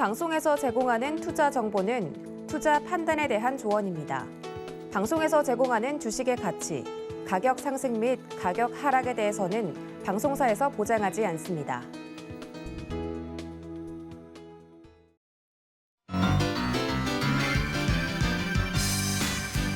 방송에서 제공하는 투자 정보는 투자 판단에 대한 조언입니다. 방송에서 제공하는 주식의 가치, 가격 상승 및 가격 하락에 대해서는 방송사에서 보장하지 않습니다.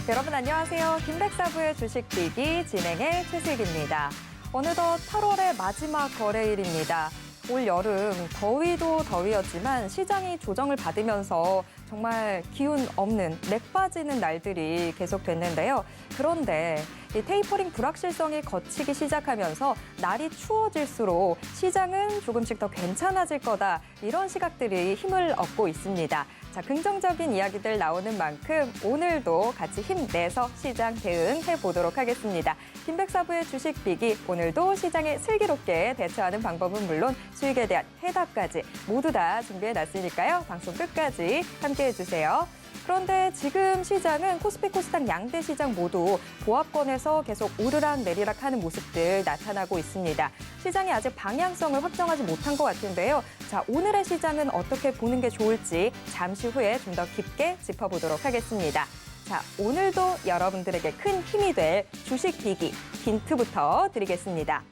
여러분 안녕하세요. 김백사부의 주식비기 진행의 최슬기입니다. 어느덧 8월의 마지막 거래일입니다. 올 여름 더위도 더위였지만 시장이 조정을 받으면서 정말 기운 없는 맥 빠지는 날들이 계속됐는데요. 그런데 이 테이퍼링 불확실성이 걷히기 시작하면서 날이 추워질수록 시장은 조금씩 더 괜찮아질 거다. 이런 시각들이 힘을 얻고 있습니다. 자, 긍정적인 이야기들 나오는 만큼 오늘도 같이 힘내서 시장 대응해 보도록 하겠습니다. 김백사부의 주식비기, 오늘도 시장에 슬기롭게 대처하는 방법은 물론 수익에 대한 해답까지 모두 다 준비해놨으니까요. 방송 끝까지 함께해 주세요. 그런데 지금 시장은 코스피, 코스닥 양대 시장 모두 보합권에서 계속 오르락 내리락 하는 모습들 나타나고 있습니다. 시장이 아직 방향성을 확정하지 못한 것 같은데요. 자, 오늘의 시장은 어떻게 보는 게 좋을지 잠시 후에 좀 더 깊게 짚어보도록 하겠습니다. 자, 오늘도 여러분들에게 큰 힘이 될 주식 비기 힌트부터 드리겠습니다.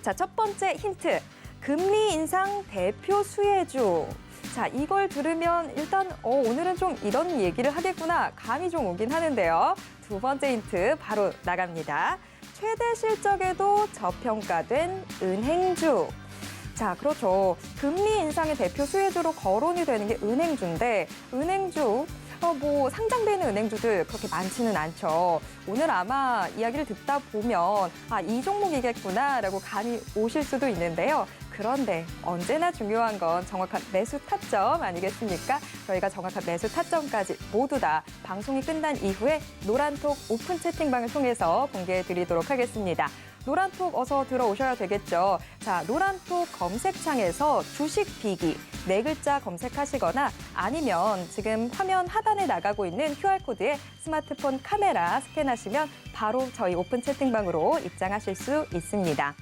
자, 첫 번째 힌트. 금리 인상 대표 수혜주. 자, 이걸 들으면 일단 오늘은 좀 이런 얘기를 하겠구나 감이 좀 오긴 하는데요. 두 번째 힌트 바로 나갑니다. 최대 실적에도 저평가된 은행주. 자, 그렇죠. 금리 인상의 대표 수혜주로 거론이 되는 게 은행주인데 은행주 상장돼 있는 은행주들 그렇게 많지는 않죠. 오늘 아마 이야기를 듣다 보면 이 종목이겠구나라고 감이 오실 수도 있는데요. 그런데 언제나 중요한 건 정확한 매수 타점 아니겠습니까? 저희가 정확한 매수 타점까지 모두 다 방송이 끝난 이후에 노란톡 오픈 채팅방을 통해서 공개해 드리도록 하겠습니다. 노란톡 어서 들어오셔야 되겠죠. 자, 노란톡 검색창에서 주식 비기 네 글자 검색하시거나 아니면 지금 화면 하단에 나가고 있는 QR코드에 스마트폰 카메라 스캔하시면 바로 저희 오픈 채팅방으로 입장하실 수 있습니다.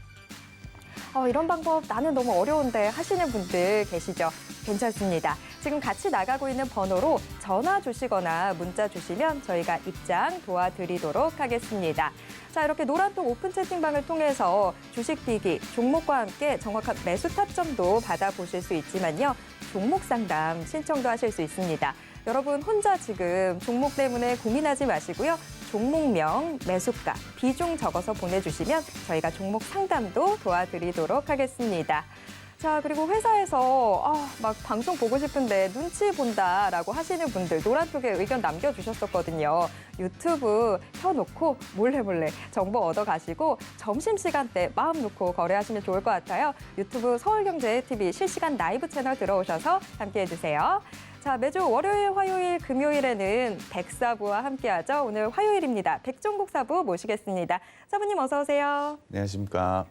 이런 방법 나는 너무 어려운데 하시는 분들 계시죠? 괜찮습니다. 지금 같이 나가고 있는 번호로 전화 주시거나 문자 주시면 저희가 입장 도와드리도록 하겠습니다. 자, 이렇게 노란톡 오픈 채팅방을 통해서 주식 비기, 종목과 함께 정확한 매수 타점도 받아보실 수 있지만요. 종목 상담 신청도 하실 수 있습니다. 여러분 혼자 지금 종목 때문에 고민하지 마시고요. 종목명, 매수가, 비중 적어서 보내주시면 저희가 종목 상담도 도와드리도록 하겠습니다. 자, 그리고 회사에서 막 방송 보고 싶은데 눈치 본다라고 하시는 분들 노란톡에 의견 남겨주셨었거든요. 유튜브 켜놓고 몰래 정보 얻어가시고 점심시간 때 마음 놓고 거래하시면 좋을 것 같아요. 유튜브 서울경제TV 실시간 라이브 채널 들어오셔서 함께해주세요. 자, 매주 월요일, 화요일, 금요일에는 백사부와 함께하죠. 오늘 화요일입니다. 백종국 사부 모시겠습니다. 사부님 어서 오세요. 안녕하십니까.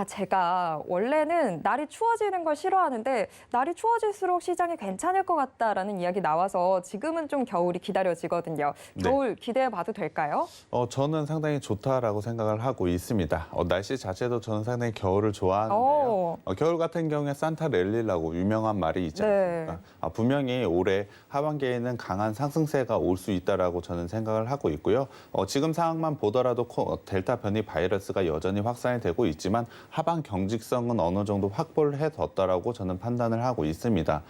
제가 원래는 날이 추워지는 걸 싫어하는데 날이 추워질수록 시장이 괜찮을 것 같다라는 이야기 나와서 지금은 좀 겨울이 기다려지거든요. 겨울 기대해 봐도 될까요? 저는 상당히 좋다라고 생각을 하고 있습니다. 날씨 자체도 저는 상당히 겨울을 좋아하는데요. 겨울 같은 경우에 산타 랠리라고 유명한 말이 있지 않습니까? 네. 분명히 올해 하반기에는 강한 상승세가 올 수 있다라고 저는 생각을 하고 있고요. 지금 상황만 보더라도 델타 변이 바이러스가 여전히 확산이 되고 있지만 하반 경직성은 어느 정도 확보를 해뒀다라고 저는 판단을 하고 있습니다.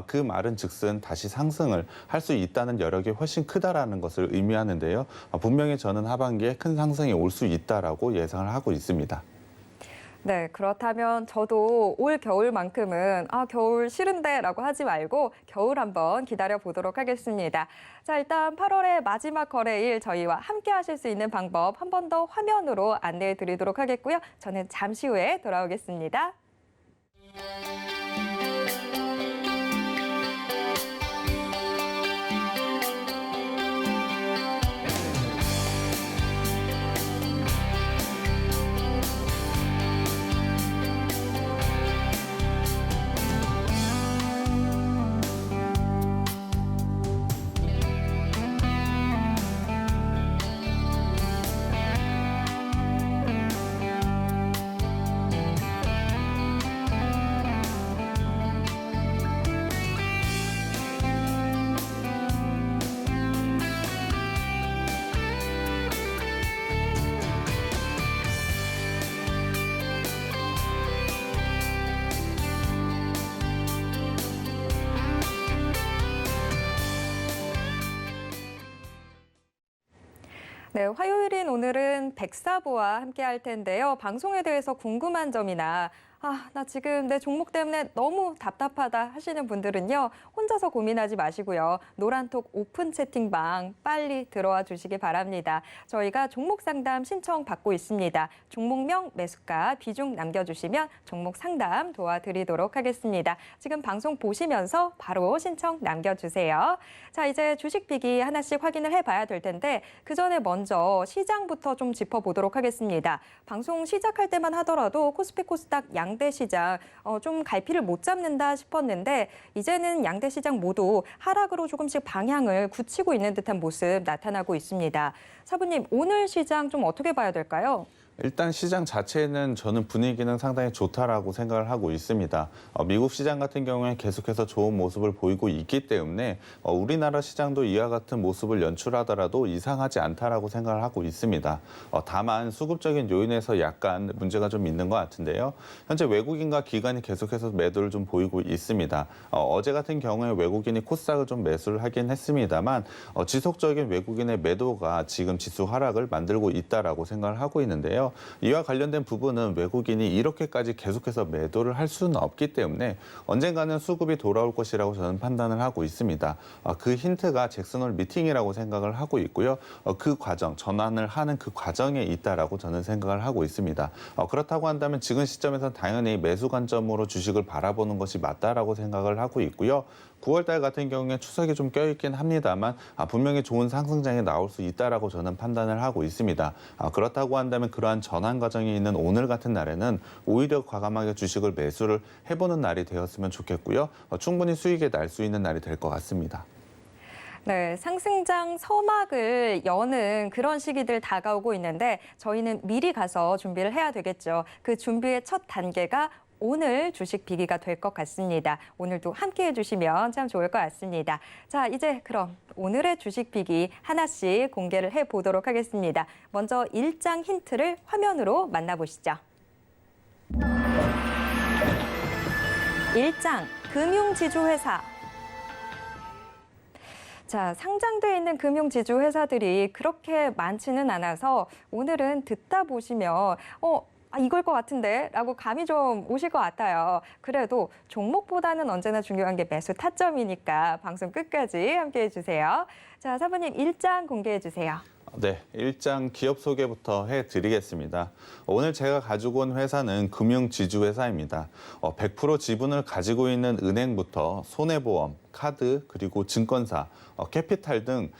그 말은 즉슨 다시 상승을 할 수 있다는 여력이 훨씬 크다라는 것을 의미하는데요. 분명히 저는 하반기에 큰 상승이 올 수 있다라고 예상을 하고 있습니다. 네, 그렇다면 저도 올 겨울만큼은 겨울 싫은데 라고 하지 말고 겨울 한번 기다려 보도록 하겠습니다. 자, 일단 8월의 마지막 거래일 저희와 함께 하실 수 있는 방법 한 번 더 화면으로 안내해 드리도록 하겠고요. 저는 잠시 후에 돌아오겠습니다. 네, 화요일인 오늘은 백사부와 함께 할 텐데요. 방송에 대해서 궁금한 점이나 나 지금 내 종목 때문에 너무 답답하다 하시는 분들은요. 혼자서 고민하지 마시고요. 노란톡 오픈 채팅방 빨리 들어와 주시기 바랍니다. 저희가 종목 상담 신청 받고 있습니다. 종목명, 매수가, 비중 남겨주시면 종목 상담 도와드리도록 하겠습니다. 지금 방송 보시면서 바로 신청 남겨주세요. 자, 이제 주식 비기 하나씩 확인을 해봐야 될 텐데 그 전에 먼저 시장부터 좀 짚어보도록 하겠습니다. 방송 시작할 때만 하더라도 코스피 코스닥 양대 시장 좀 갈피를 못 잡는다 싶었는데 이제는 양대 시장 모두 하락으로 조금씩 방향을 굳히고 있는 듯한 모습 나타나고 있습니다. 사부님, 오늘 시장 좀 어떻게 봐야 될까요? 일단 시장 자체는 저는 분위기는 상당히 좋다라고 생각을 하고 있습니다. 미국 시장 같은 경우에 계속해서 좋은 모습을 보이고 있기 때문에 우리나라 시장도 이와 같은 모습을 연출하더라도 이상하지 않다라고 생각을 하고 있습니다. 다만 수급적인 요인에서 약간 문제가 좀 있는 것 같은데요. 현재 외국인과 기관이 계속해서 매도를 좀 보이고 있습니다. 어제 같은 경우에 외국인이 코스닥을 좀 매수를 하긴 했습니다만 지속적인 외국인의 매도가 지금 지수 하락을 만들고 있다라고 생각을 하고 있는데요. 이와 관련된 부분은 외국인이 이렇게까지 계속해서 매도를 할 수는 없기 때문에 언젠가는 수급이 돌아올 것이라고 저는 판단을 하고 있습니다. 그 힌트가 잭슨홀 미팅이라고 생각을 하고 있고요. 그 과정, 전환을 하는 그 과정에 있다라고 저는 생각을 하고 있습니다. 그렇다고 한다면 지금 시점에서는 당연히 매수 관점으로 주식을 바라보는 것이 맞다라고 생각을 하고 있고요. 9월달 같은 경우에 추석이 좀 껴있긴 합니다만 분명히 좋은 상승장이 나올 수 있다라고 저는 판단을 하고 있습니다. 그렇다고 한다면 그러한 전환 과정이 있는 오늘 같은 날에는 오히려 과감하게 주식을 매수를 해보는 날이 되었으면 좋겠고요. 충분히 수익이 날 수 있는 날이 될 것 같습니다. 네, 상승장 서막을 여는 그런 시기들 다가오고 있는데 저희는 미리 가서 준비를 해야 되겠죠. 그 준비의 첫 단계가 오늘 주식 비기가 될 것 같습니다. 오늘도 함께해 주시면 참 좋을 것 같습니다. 자, 이제 그럼 오늘의 주식 비기 하나씩 공개를 해보도록 하겠습니다. 먼저 일장 힌트를 화면으로 만나보시죠. 일장 금융지주회사. 자, 상장돼 있는 금융지주 회사들이 그렇게 많지는 않아서 오늘은 듣다 보시면 이걸 것 같은데 라고 감이 좀 오실 것 같아요. 그래도 종목보다는 언제나 중요한 게 매수 타점이니까 방송 끝까지 함께해 주세요. 자, 사부님 일장 공개해 주세요. 네, 일장 기업 소개부터 해드리겠습니다. 오늘 제가 가지고 온 회사는 금융지주회사입니다. 100% 지분을 가지고 있는 은행부터 손해보험, 카드, 그리고 증권사, 캐피탈 등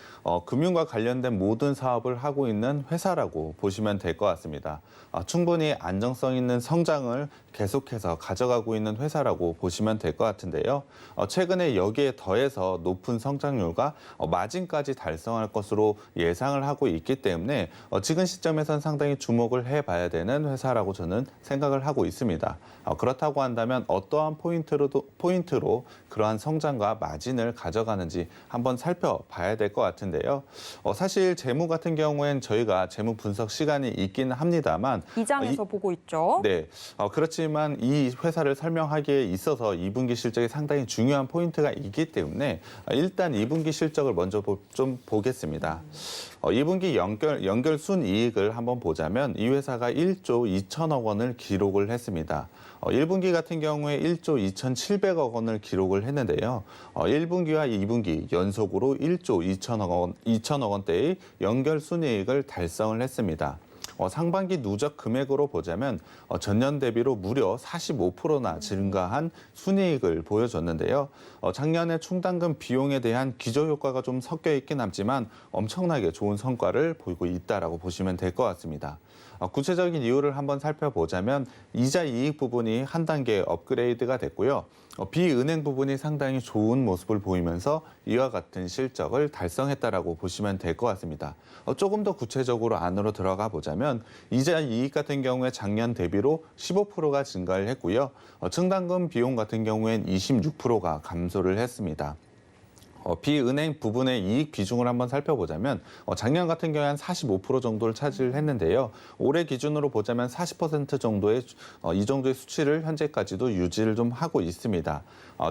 금융과 관련된 모든 사업을 하고 있는 회사라고 보시면 될 것 같습니다. 충분히 안정성 있는 성장을 계속해서 가져가고 있는 회사라고 보시면 될 것 같은데요. 최근에 여기에 더해서 높은 성장률과 마진까지 달성할 것으로 예상을 하고 있기 때문에 지금 시점에선 상당히 주목을 해봐야 되는 회사라고 저는 생각을 하고 있습니다. 그렇다고 한다면 어떠한 포인트로 그러한 성장과 마진을 가져가는지 한번 살펴봐야 될 것 같은데요. 사실 재무 같은 경우엔 저희가 재무 분석 시간이 있긴 합니다만 이 장에서 보고 있죠. 네, 그렇지만 이 회사를 설명하기에 있어서 2분기 실적이 상당히 중요한 포인트가 있기 때문에 일단 2분기 실적을 먼저 좀 보겠습니다. 2분기 연결 순이익을 한번 보자면 이 회사가 1조 2천억 원을 기록을 했습니다. 1분기 같은 경우에 1조 2,700억 원을 기록을 했는데요. 1분기와 2분기 연속으로 1조 2천억 원대의 연결 순이익을 달성을 했습니다. 상반기 누적 금액으로 보자면 전년 대비로 무려 45%나 증가한 순이익을 보여줬는데요. 작년에 충당금 비용에 대한 기저효과가 좀 섞여 있긴 하지만 엄청나게 좋은 성과를 보이고 있다라고 보시면 될 것 같습니다. 구체적인 이유를 한번 살펴보자면 이자 이익 부분이 한 단계 업그레이드가 됐고요. 비은행 부분이 상당히 좋은 모습을 보이면서 이와 같은 실적을 달성했다라고 보시면 될 것 같습니다. 조금 더 구체적으로 안으로 들어가 보자면 이자 이익 같은 경우에 작년 대비로 15%가 증가를 했고요. 충당금 비용 같은 경우엔 26%가 감소를 했습니다. 비은행 부분의 이익 비중을 한번 살펴보자면 작년 같은 경우에 한 45% 정도를 차지했는데요. 올해 기준으로 보자면 40% 정도의 이 정도의 수치를 현재까지도 유지를 좀 하고 있습니다.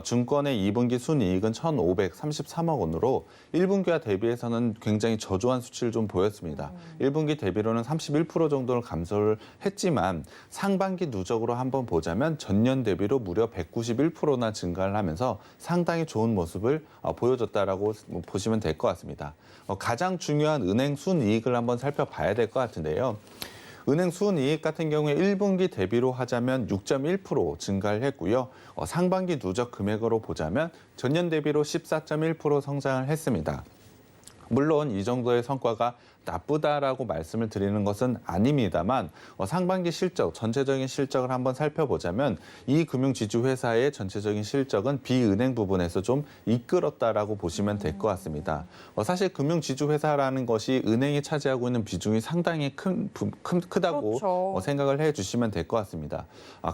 증권의 2분기 순이익은 1,533억 원으로 1분기와 대비해서는 굉장히 저조한 수치를 좀 보였습니다. 1분기 대비로는 31% 정도를 감소를 했지만 상반기 누적으로 한번 보자면 전년 대비로 무려 191%나 증가를 하면서 상당히 좋은 모습을 보여줬다라고 보시면 될 것 같습니다. 가장 중요한 은행 순이익을 한번 살펴봐야 될 것 같은데요. 은행 순이익 같은 경우에 1분기 대비로 하자면 6.1% 증가를 했고요. 상반기 누적 금액으로 보자면 전년 대비로 14.1% 성장을 했습니다. 물론 이 정도의 성과가 나쁘다라고 말씀을 드리는 것은 아닙니다만 상반기 실적, 전체적인 실적을 한번 살펴보자면 이 금융지주회사의 전체적인 실적은 비은행 부분에서 좀 이끌었다라고 보시면 될 것 같습니다. 사실 금융지주회사라는 것이 은행이 차지하고 있는 비중이 상당히 크다고 그렇죠. 생각을 해주시면 될 것 같습니다.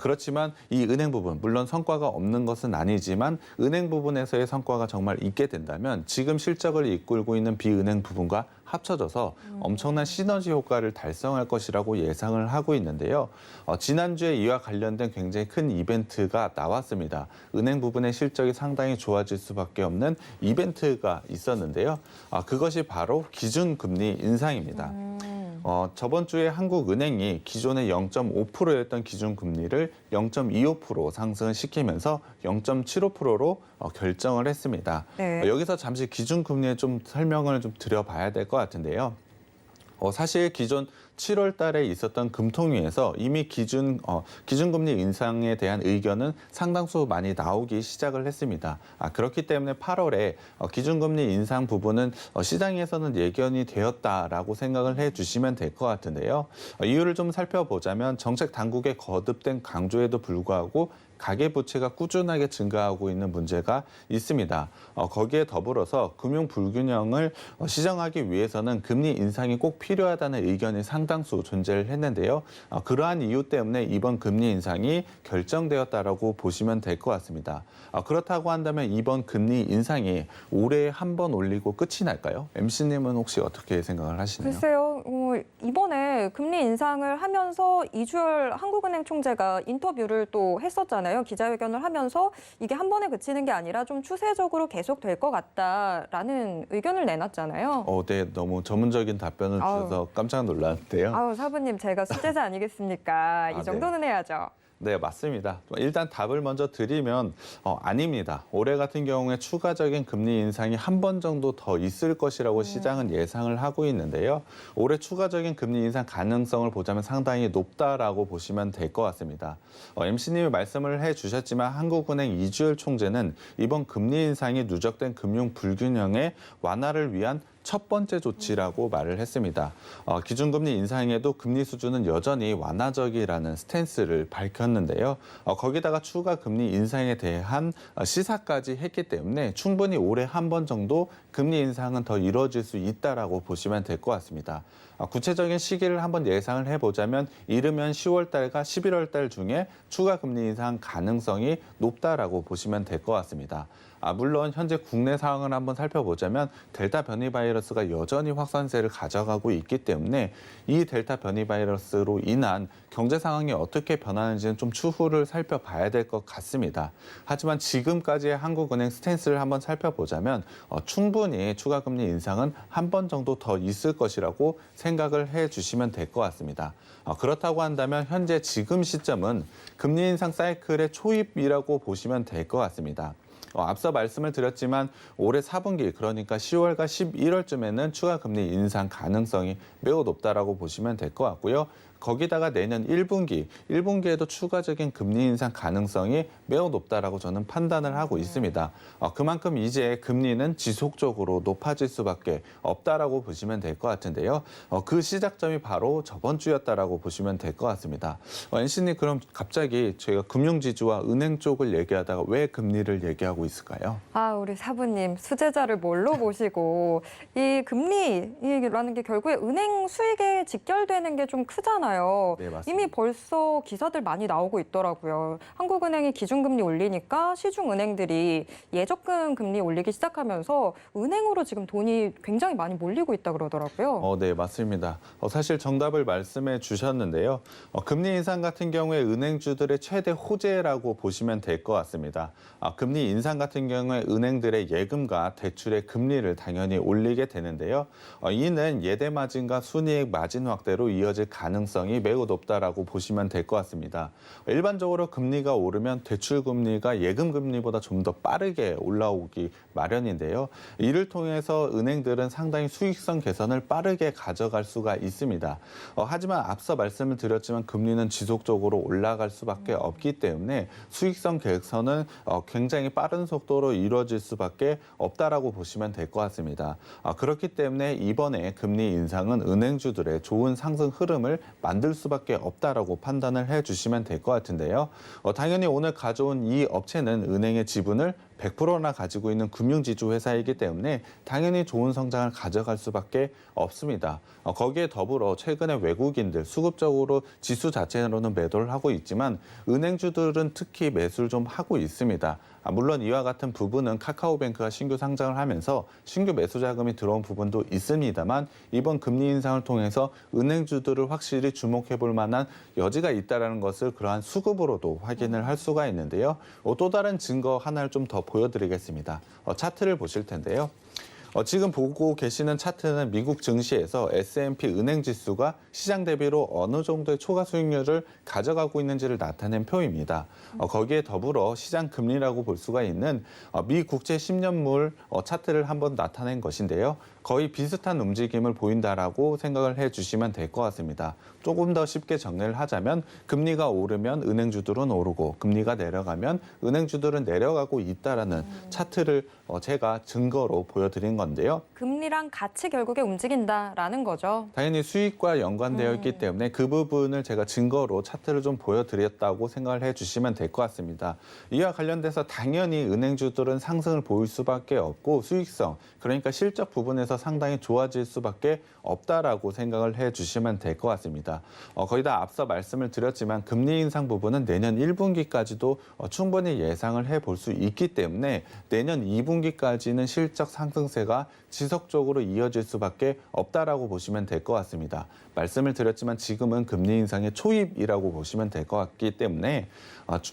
그렇지만 이 은행 부분, 물론 성과가 없는 것은 아니지만 은행 부분에서의 성과가 정말 있게 된다면 지금 실적을 이끌고 있는 비은행 부분과 합쳐져서 엄청난 시너지 효과를 달성할 것이라고 예상을 하고 있는데요. 지난주에 이와 관련된 굉장히 큰 이벤트가 나왔습니다. 은행 부분의 실적이 상당히 좋아질 수밖에 없는 이벤트가 있었는데요. 그것이 바로 기준금리 인상입니다. 저번 주에 한국은행이 기존의 0.5%였던 기준금리를 0.25% 상승을 시키면서 0.75%로 결정을 했습니다. 네. 여기서 잠시 기준금리에 좀 설명을 좀 드려봐야 될 것 같은데요. 사실 기존 7월 달에 있었던 금통위에서 이미 기준금리 인상에 대한 의견은 상당수 많이 나오기 시작을 했습니다. 그렇기 때문에 8월에 기준금리 인상 부분은 시장에서는 예견이 되었다라고 생각을 해주시면 될 것 같은데요. 이유를 좀 살펴보자면 정책 당국의 거듭된 강조에도 불구하고 가계부채가 꾸준하게 증가하고 있는 문제가 있습니다. 거기에 더불어서 금융 불균형을 시정하기 위해서는 금리 인상이 꼭 필요하다는 의견이 상당수 존재를 했는데요. 그러한 이유 때문에 이번 금리 인상이 결정되었다라고 보시면 될 것 같습니다. 그렇다고 한다면 이번 금리 인상이 올해 한 번 올리고 끝이 날까요? MC님은 혹시 어떻게 생각을 하시나요? 글쎄요, 이번에 금리 인상을 하면서 이주열 한국은행 총재가 인터뷰를 또 했었잖아요. 기자회견을 하면서 이게 한 번에 그치는 게 아니라 좀 추세적으로 계속될 것 같다라는 의견을 내놨잖아요. 네, 너무 전문적인 답변을 주셔서 깜짝 놀랐는데요. 아우, 사부님, 제가 수제자 아니겠습니까? 이 정도는 네. 해야죠. 네, 맞습니다. 일단 답을 먼저 드리면 아닙니다. 올해 같은 경우에 추가적인 금리 인상이 한 번 정도 더 있을 것이라고 시장은 예상을 하고 있는데요. 올해 추가적인 금리 인상 가능성을 보자면 상당히 높다라고 보시면 될 것 같습니다. MC님이 말씀을 해주셨지만 한국은행 이주열 총재는 이번 금리 인상이 누적된 금융 불균형의 완화를 위한 첫 번째 조치라고 말을 했습니다. 기준금리 인상에도 금리 수준은 여전히 완화적이라는 스탠스를 밝혔는데요. 거기다가 추가 금리 인상에 대한 시사까지 했기 때문에 충분히 올해 한 번 정도 금리 인상은 더 이루어질 수 있다라고 보시면 될 것 같습니다. 구체적인 시기를 한번 예상을 해보자면 이르면 10월 달과 11월 달 중에 추가 금리 인상 가능성이 높다라고 보시면 될 것 같습니다. 물론 현재 국내 상황을 한번 살펴보자면 델타 변이 바이러스가 여전히 확산세를 가져가고 있기 때문에 이 델타 변이 바이러스로 인한 경제 상황이 어떻게 변하는지는 좀 추후를 살펴봐야 될 것 같습니다. 하지만 지금까지의 한국은행 스탠스를 한번 살펴보자면 충분히 추가 금리 인상은 한 번 정도 더 있을 것이라고 생각을 해주시면 될 것 같습니다. 그렇다고 한다면 현재 지금 시점은 금리 인상 사이클의 초입이라고 보시면 될 것 같습니다. 앞서 말씀을 드렸지만 올해 4분기 그러니까 10월과 11월쯤에는 추가 금리 인상 가능성이 매우 높다라고 보시면 될 것 같고요. 거기다가 내년 1분기에도 추가적인 금리 인상 가능성이 매우 높다라고 저는 판단을 하고 있습니다. 그만큼 이제 금리는 지속적으로 높아질 수밖에 없다라고 보시면 될 것 같은데요. 그 시작점이 바로 저번 주였다라고 보시면 될 것 같습니다. NC님 그럼 갑자기 저희가 금융지주와 은행 쪽을 얘기하다가 왜 금리를 얘기하고 있을까요? 우리 사부님, 수제자를 뭘로 보시고 이 금리라는 게 결국에 은행 수익에 직결되는 게 좀 크잖아요. 크잖아요. 네, 맞습니다. 이미 벌써 기사들 많이 나오고 있더라고요. 한국은행이 기준금리 올리니까 시중은행들이 예적금 금리 올리기 시작하면서 은행으로 지금 돈이 굉장히 많이 몰리고 있다 그러더라고요. 네, 맞습니다. 사실 정답을 말씀해 주셨는데요. 금리 인상 같은 경우에 은행주들의 최대 호재라고 보시면 될 것 같습니다. 금리 인상 같은 경우에 은행들의 예금과 대출의 금리를 당연히 올리게 되는데요. 이는 예대 마진과 순이익 마진 확대로 이어질 가능성이 매우 높다라고 보시면 될 것 같습니다. 일반적으로 금리가 오르면 대출 금리가 예금 금리보다 좀 더 빠르게 올라오기 마련인데요. 이를 통해서 은행들은 상당히 수익성 개선을 빠르게 가져갈 수가 있습니다. 하지만 앞서 말씀을 드렸지만 금리는 지속적으로 올라갈 수밖에 없기 때문에 수익성 개선은 굉장히 빠른 속도로 이루어질 수밖에 없다라고 보시면 될 것 같습니다. 그렇기 때문에 이번에 금리 인상은 은행주들의 좋은 상승 흐름을 만들 수밖에 없다라고 판단을 해주시면 될 것 같은데요. 당연히 오늘 가져온 이 업체는 은행의 지분을 100%나 가지고 있는 금융지주 회사이기 때문에 당연히 좋은 성장을 가져갈 수밖에 없습니다. 거기에 더불어 최근에 외국인들 수급적으로 지수 자체로는 매도를 하고 있지만 은행주들은 특히 매수를 좀 하고 있습니다. 물론 이와 같은 부분은 카카오뱅크가 신규 상장을 하면서 신규 매수 자금이 들어온 부분도 있습니다만 이번 금리 인상을 통해서 은행주들을 확실히 주목해 볼 만한 여지가 있다는 것을 그러한 수급으로도 확인을 할 수가 있는데요. 또 다른 증거 하나를 좀 더 보여드리겠습니다. 차트를 보실 텐데요. 지금 보고 계시는 차트는 미국 증시에서 S&P 은행 지수가 시장 대비로 어느 정도의 초과 수익률을 가져가고 있는지를 나타낸 표입니다. 거기에 더불어 시장 금리라고 볼 수가 있는 미 국채 10년물 차트를 한번 나타낸 것인데요. 거의 비슷한 움직임을 보인다라고 생각을 해주시면 될 것 같습니다. 조금 더 쉽게 정리를 하자면 금리가 오르면 은행주들은 오르고 금리가 내려가면 은행주들은 내려가고 있다라는 차트를 제가 증거로 보여드린 건데요. 금리랑 같이 결국에 움직인다라는 거죠. 당연히 수익과 연관되어 있기 때문에 그 부분을 제가 증거로 차트를 좀 보여드렸다고 생각을 해주시면 될 것 같습니다. 이와 관련돼서 당연히 은행주들은 상승을 보일 수밖에 없고 수익성, 그러니까 실적 부분에서 상당히 좋아질 수밖에 없다라고 생각을 해주시면 될 것 같습니다. 거기다 앞서 말씀을 드렸지만 금리 인상 부분은 내년 1분기까지도 충분히 예상을 해볼 수 있기 때문에 내년 2분기까지는 실적 상승세가 지속적으로 이어질 수밖에 없다라고 보시면 될 것 같습니다. 말씀을 드렸지만 지금은 금리 인상의 초입이라고 보시면 될 것 같기 때문에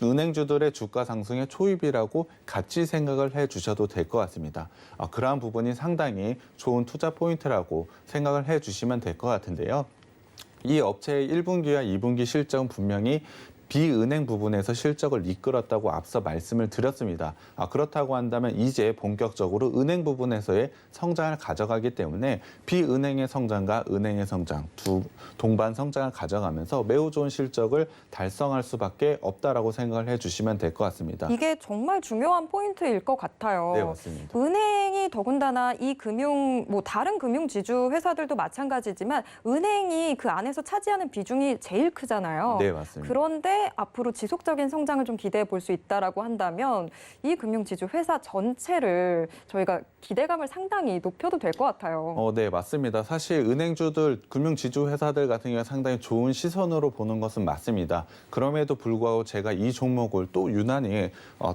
은행주들의 주가 상승의 초입이라고 같이 생각을 해주셔도 될 것 같습니다. 그러한 부분이 상당히 좋은 투자 포인트라고 생각을 해주시면 될 것 같은데요. 이 업체의 1분기와 2분기 실적은 분명히 비은행 부분에서 실적을 이끌었다고 앞서 말씀을 드렸습니다. 그렇다고 한다면 이제 본격적으로 은행 부분에서의 성장을 가져가기 때문에 비은행의 성장과 은행의 성장, 두 동반 성장을 가져가면서 매우 좋은 실적을 달성할 수밖에 없다라고 생각을 해주시면 될 것 같습니다. 이게 정말 중요한 포인트일 것 같아요. 네, 맞습니다. 은행이 더군다나 이 다른 금융 지주 회사들도 마찬가지지만 은행이 그 안에서 차지하는 비중이 제일 크잖아요. 네, 맞습니다. 그런데 앞으로 지속적인 성장을 좀 기대해 볼 수 있다라고 한다면 이 금융 지주 회사 전체를 저희가 기대감을 상당히 높여도 될 것 같아요. 네, 맞습니다. 사실 은행주들, 금융 지주 회사들 같은 경우에 상당히 좋은 시선으로 보는 것은 맞습니다. 그럼에도 불구하고 제가 이 종목을 또 유난히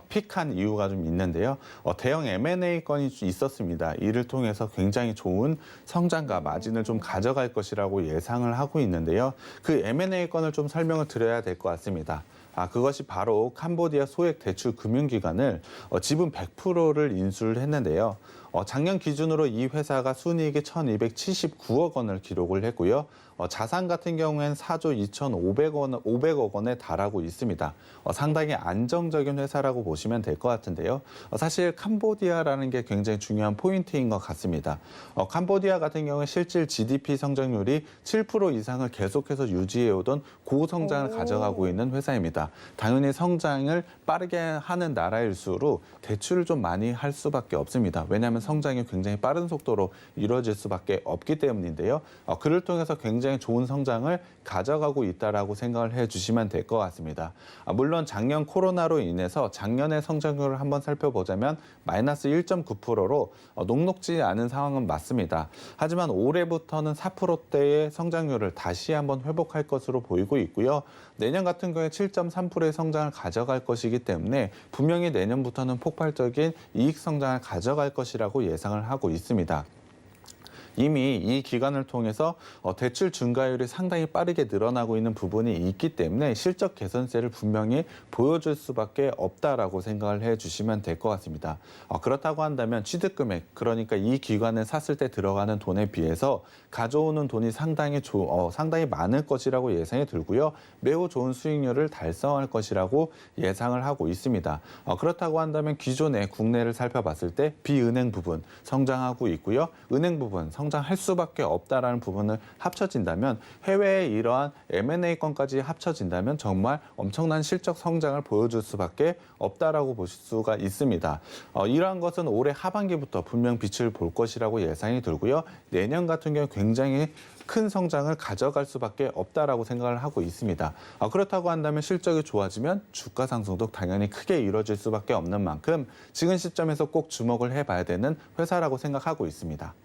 픽한 이유가 좀 있는데요. 대형 M&A 건이 있었습니다. 이를 통해서 굉장히 좋은 성장과 마진을 좀 가져갈 것이라고 예상을 하고 있는데요. 그 M&A 건을 좀 설명을 드려야 될 것 같습니다. 그것이 바로 캄보디아 소액 대출 금융기관을 지분 100%를 인수를 했는데요. 작년 기준으로 이 회사가 순이익이 1,279억 원을 기록을 했고요. 자산 같은 경우에는 4조 2,500억 원에 달하고 있습니다. 상당히 안정적인 회사라고 보시면 될 것 같은데요. 사실 캄보디아라는 게 굉장히 중요한 포인트인 것 같습니다. 캄보디아 같은 경우에 실질 GDP 성장률이 7% 이상을 계속해서 유지해오던 고성장을 가져가고 있는 회사입니다. 당연히 성장을 빠르게 하는 나라일수록 대출을 좀 많이 할 수밖에 없습니다. 왜냐하면 성장이 굉장히 빠른 속도로 이루어질 수밖에 없기 때문인데요. 그를 통해서 굉장히 좋은 성장을 가져가고 있다라고 생각을 해주시면 될 것 같습니다. 물론 작년 코로나로 인해서 작년의 성장률을 한번 살펴보자면 마이너스 1.9%로 녹록지 않은 상황은 맞습니다. 하지만 올해부터는 4%대의 성장률을 다시 한번 회복할 것으로 보이고 있고요. 내년 같은 경우에 7.3%의 성장을 가져갈 것이기 때문에 분명히 내년부터는 폭발적인 이익 성장을 가져갈 것이라고 예상을 하고 있습니다. 이미 이 기간을 통해서 대출 증가율이 상당히 빠르게 늘어나고 있는 부분이 있기 때문에 실적 개선세를 분명히 보여줄 수밖에 없다라고 생각을 해주시면 될 것 같습니다. 그렇다고 한다면 취득금액, 그러니까 이 기관을 샀을 때 들어가는 돈에 비해서 가져오는 돈이 상당히 많을 것이라고 예상이 들고요. 매우 좋은 수익률을 달성할 것이라고 예상을 하고 있습니다. 그렇다고 한다면 기존의 국내를 살펴봤을 때 비은행 부분 성장하고 있고요. 은행 부분 성장할 수밖에 없다라는 부분을 합쳐진다면 해외의 이러한 M&A권까지 합쳐진다면 정말 엄청난 실적 성장을 보여줄 수밖에 없다라고 보실 수가 있습니다. 이러한 것은 올해 하반기부터 분명 빛을 볼 것이라고 예상이 들고요. 내년 같은 경우 굉장히 큰 성장을 가져갈 수밖에 없다라고 생각을 하고 있습니다. 그렇다고 한다면 실적이 좋아지면 주가 상승도 당연히 크게 이루어질 수밖에 없는 만큼 지금 시점에서 꼭 주목을 해봐야 되는 회사라고 생각하고 있습니다.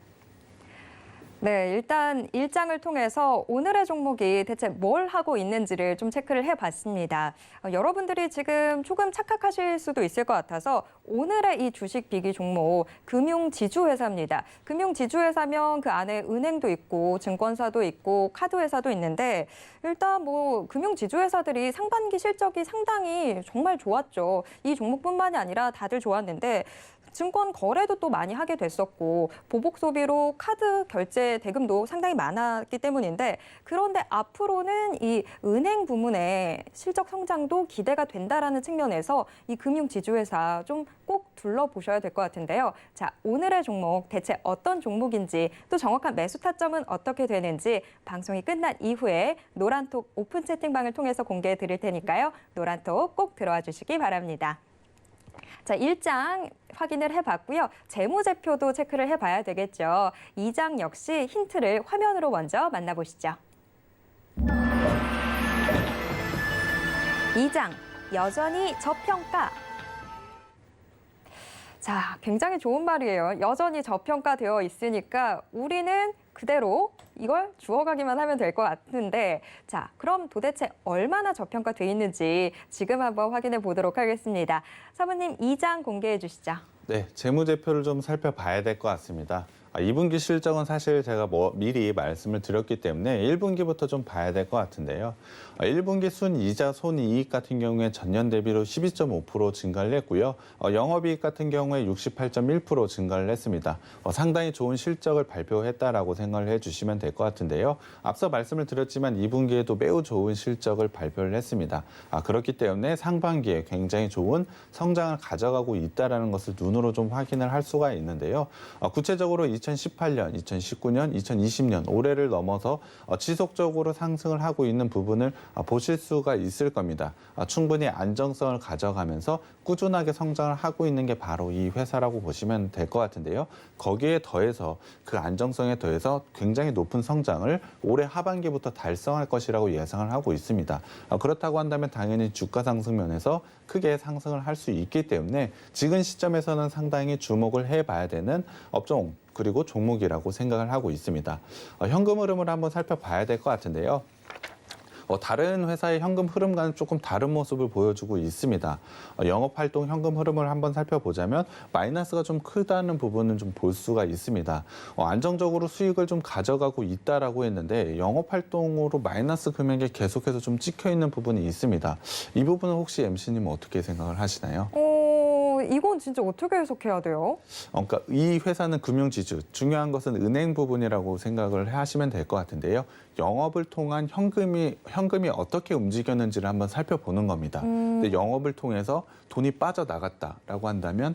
네, 일단 일장을 통해서 오늘의 종목이 대체 뭘 하고 있는지를 좀 체크를 해봤습니다. 여러분들이 지금 조금 착각하실 수도 있을 것 같아서 오늘의 이 주식 비기 종목 금융지주회사입니다. 금융지주회사면 그 안에 은행도 있고 증권사도 있고 카드회사도 있는데 일단 뭐 금융지주회사들이 상반기 실적이 상당히 정말 좋았죠. 이 종목뿐만이 아니라 다들 좋았는데 증권 거래도 또 많이 하게 됐었고 보복 소비로 카드 결제 대금도 상당히 많았기 때문인데 그런데 앞으로는 이 은행 부문의 실적 성장도 기대가 된다라는 측면에서 이 금융지주회사 좀 꼭 둘러보셔야 될 것 같은데요. 자, 오늘의 종목 대체 어떤 종목인지 또 정확한 매수 타점은 어떻게 되는지 방송이 끝난 이후에 노란톡 오픈 채팅방을 통해서 공개해 드릴 테니까요. 노란톡 꼭 들어와 주시기 바랍니다. 자, 1장 확인을 해봤고요. 재무제표도 체크를 해봐야 되겠죠. 2장 역시 힌트를 화면으로 먼저 만나보시죠. 2장, 여전히 저평가. 자, 굉장히 좋은 말이에요. 여전히 저평가되어 있으니까 우리는 그대로 이걸 주워가기만 하면 될 것 같은데 자, 그럼 도대체 얼마나 저평가돼 있는지 지금 한번 확인해 보도록 하겠습니다. 사모님 2장 공개해 주시죠. 네, 재무제표를 좀 살펴봐야 될 것 같습니다. 2분기 실적은 사실 제가 미리 말씀을 드렸기 때문에 1분기부터 좀 봐야 될 것 같은데요. 1분기 순이자 손이익 같은 경우에 전년 대비로 12.5% 증가를 했고요. 영업이익 같은 경우에 68.1% 증가를 했습니다. 상당히 좋은 실적을 발표했다라고 생각을 해주시면 될 것 같은데요. 앞서 말씀을 드렸지만 2분기에도 매우 좋은 실적을 발표를 했습니다. 그렇기 때문에 상반기에 굉장히 좋은 성장을 가져가고 있다는 것을 눈으로 좀 확인을 할 수가 있는데요. 구체적으로 2018년, 2019년, 2020년 올해를 넘어서 지속적으로 상승을 하고 있는 부분을 보실 수가 있을 겁니다. 충분히 안정성을 가져가면서 꾸준하게 성장을 하고 있는 게 바로 이 회사라고 보시면 될 것 같은데요. 거기에 더해서 그 안정성에 더해서 굉장히 높은 성장을 올해 하반기부터 달성할 것이라고 예상을 하고 있습니다. 그렇다고 한다면 당연히 주가 상승 면에서 크게 상승을 할 수 있기 때문에 지금 시점에서는 상당히 주목을 해봐야 되는 업종 그리고 종목이라고 생각을 하고 있습니다. 현금 흐름을 한번 살펴봐야 될 것 같은데요. 다른 회사의 현금 흐름과는 조금 다른 모습을 보여주고 있습니다. 영업활동 현금 흐름을 한번 살펴보자면 마이너스가 좀 크다는 부분은 좀 볼 수가 있습니다. 안정적으로 수익을 좀 가져가고 있다라고 했는데 영업활동으로 마이너스 금액에 계속해서 좀 찍혀 있는 부분이 있습니다. 이 부분은 혹시 MC님 어떻게 생각을 하시나요? 이건 진짜 어떻게 해석해야 돼요? 그러니까 이 회사는 금융지주, 중요한 것은 은행 부분이라고 생각을 하시면 될 것 같은데요. 영업을 통한 현금이 어떻게 움직였는지를 한번 살펴보는 겁니다. 근데 영업을 통해서 돈이 빠져나갔다라고 한다면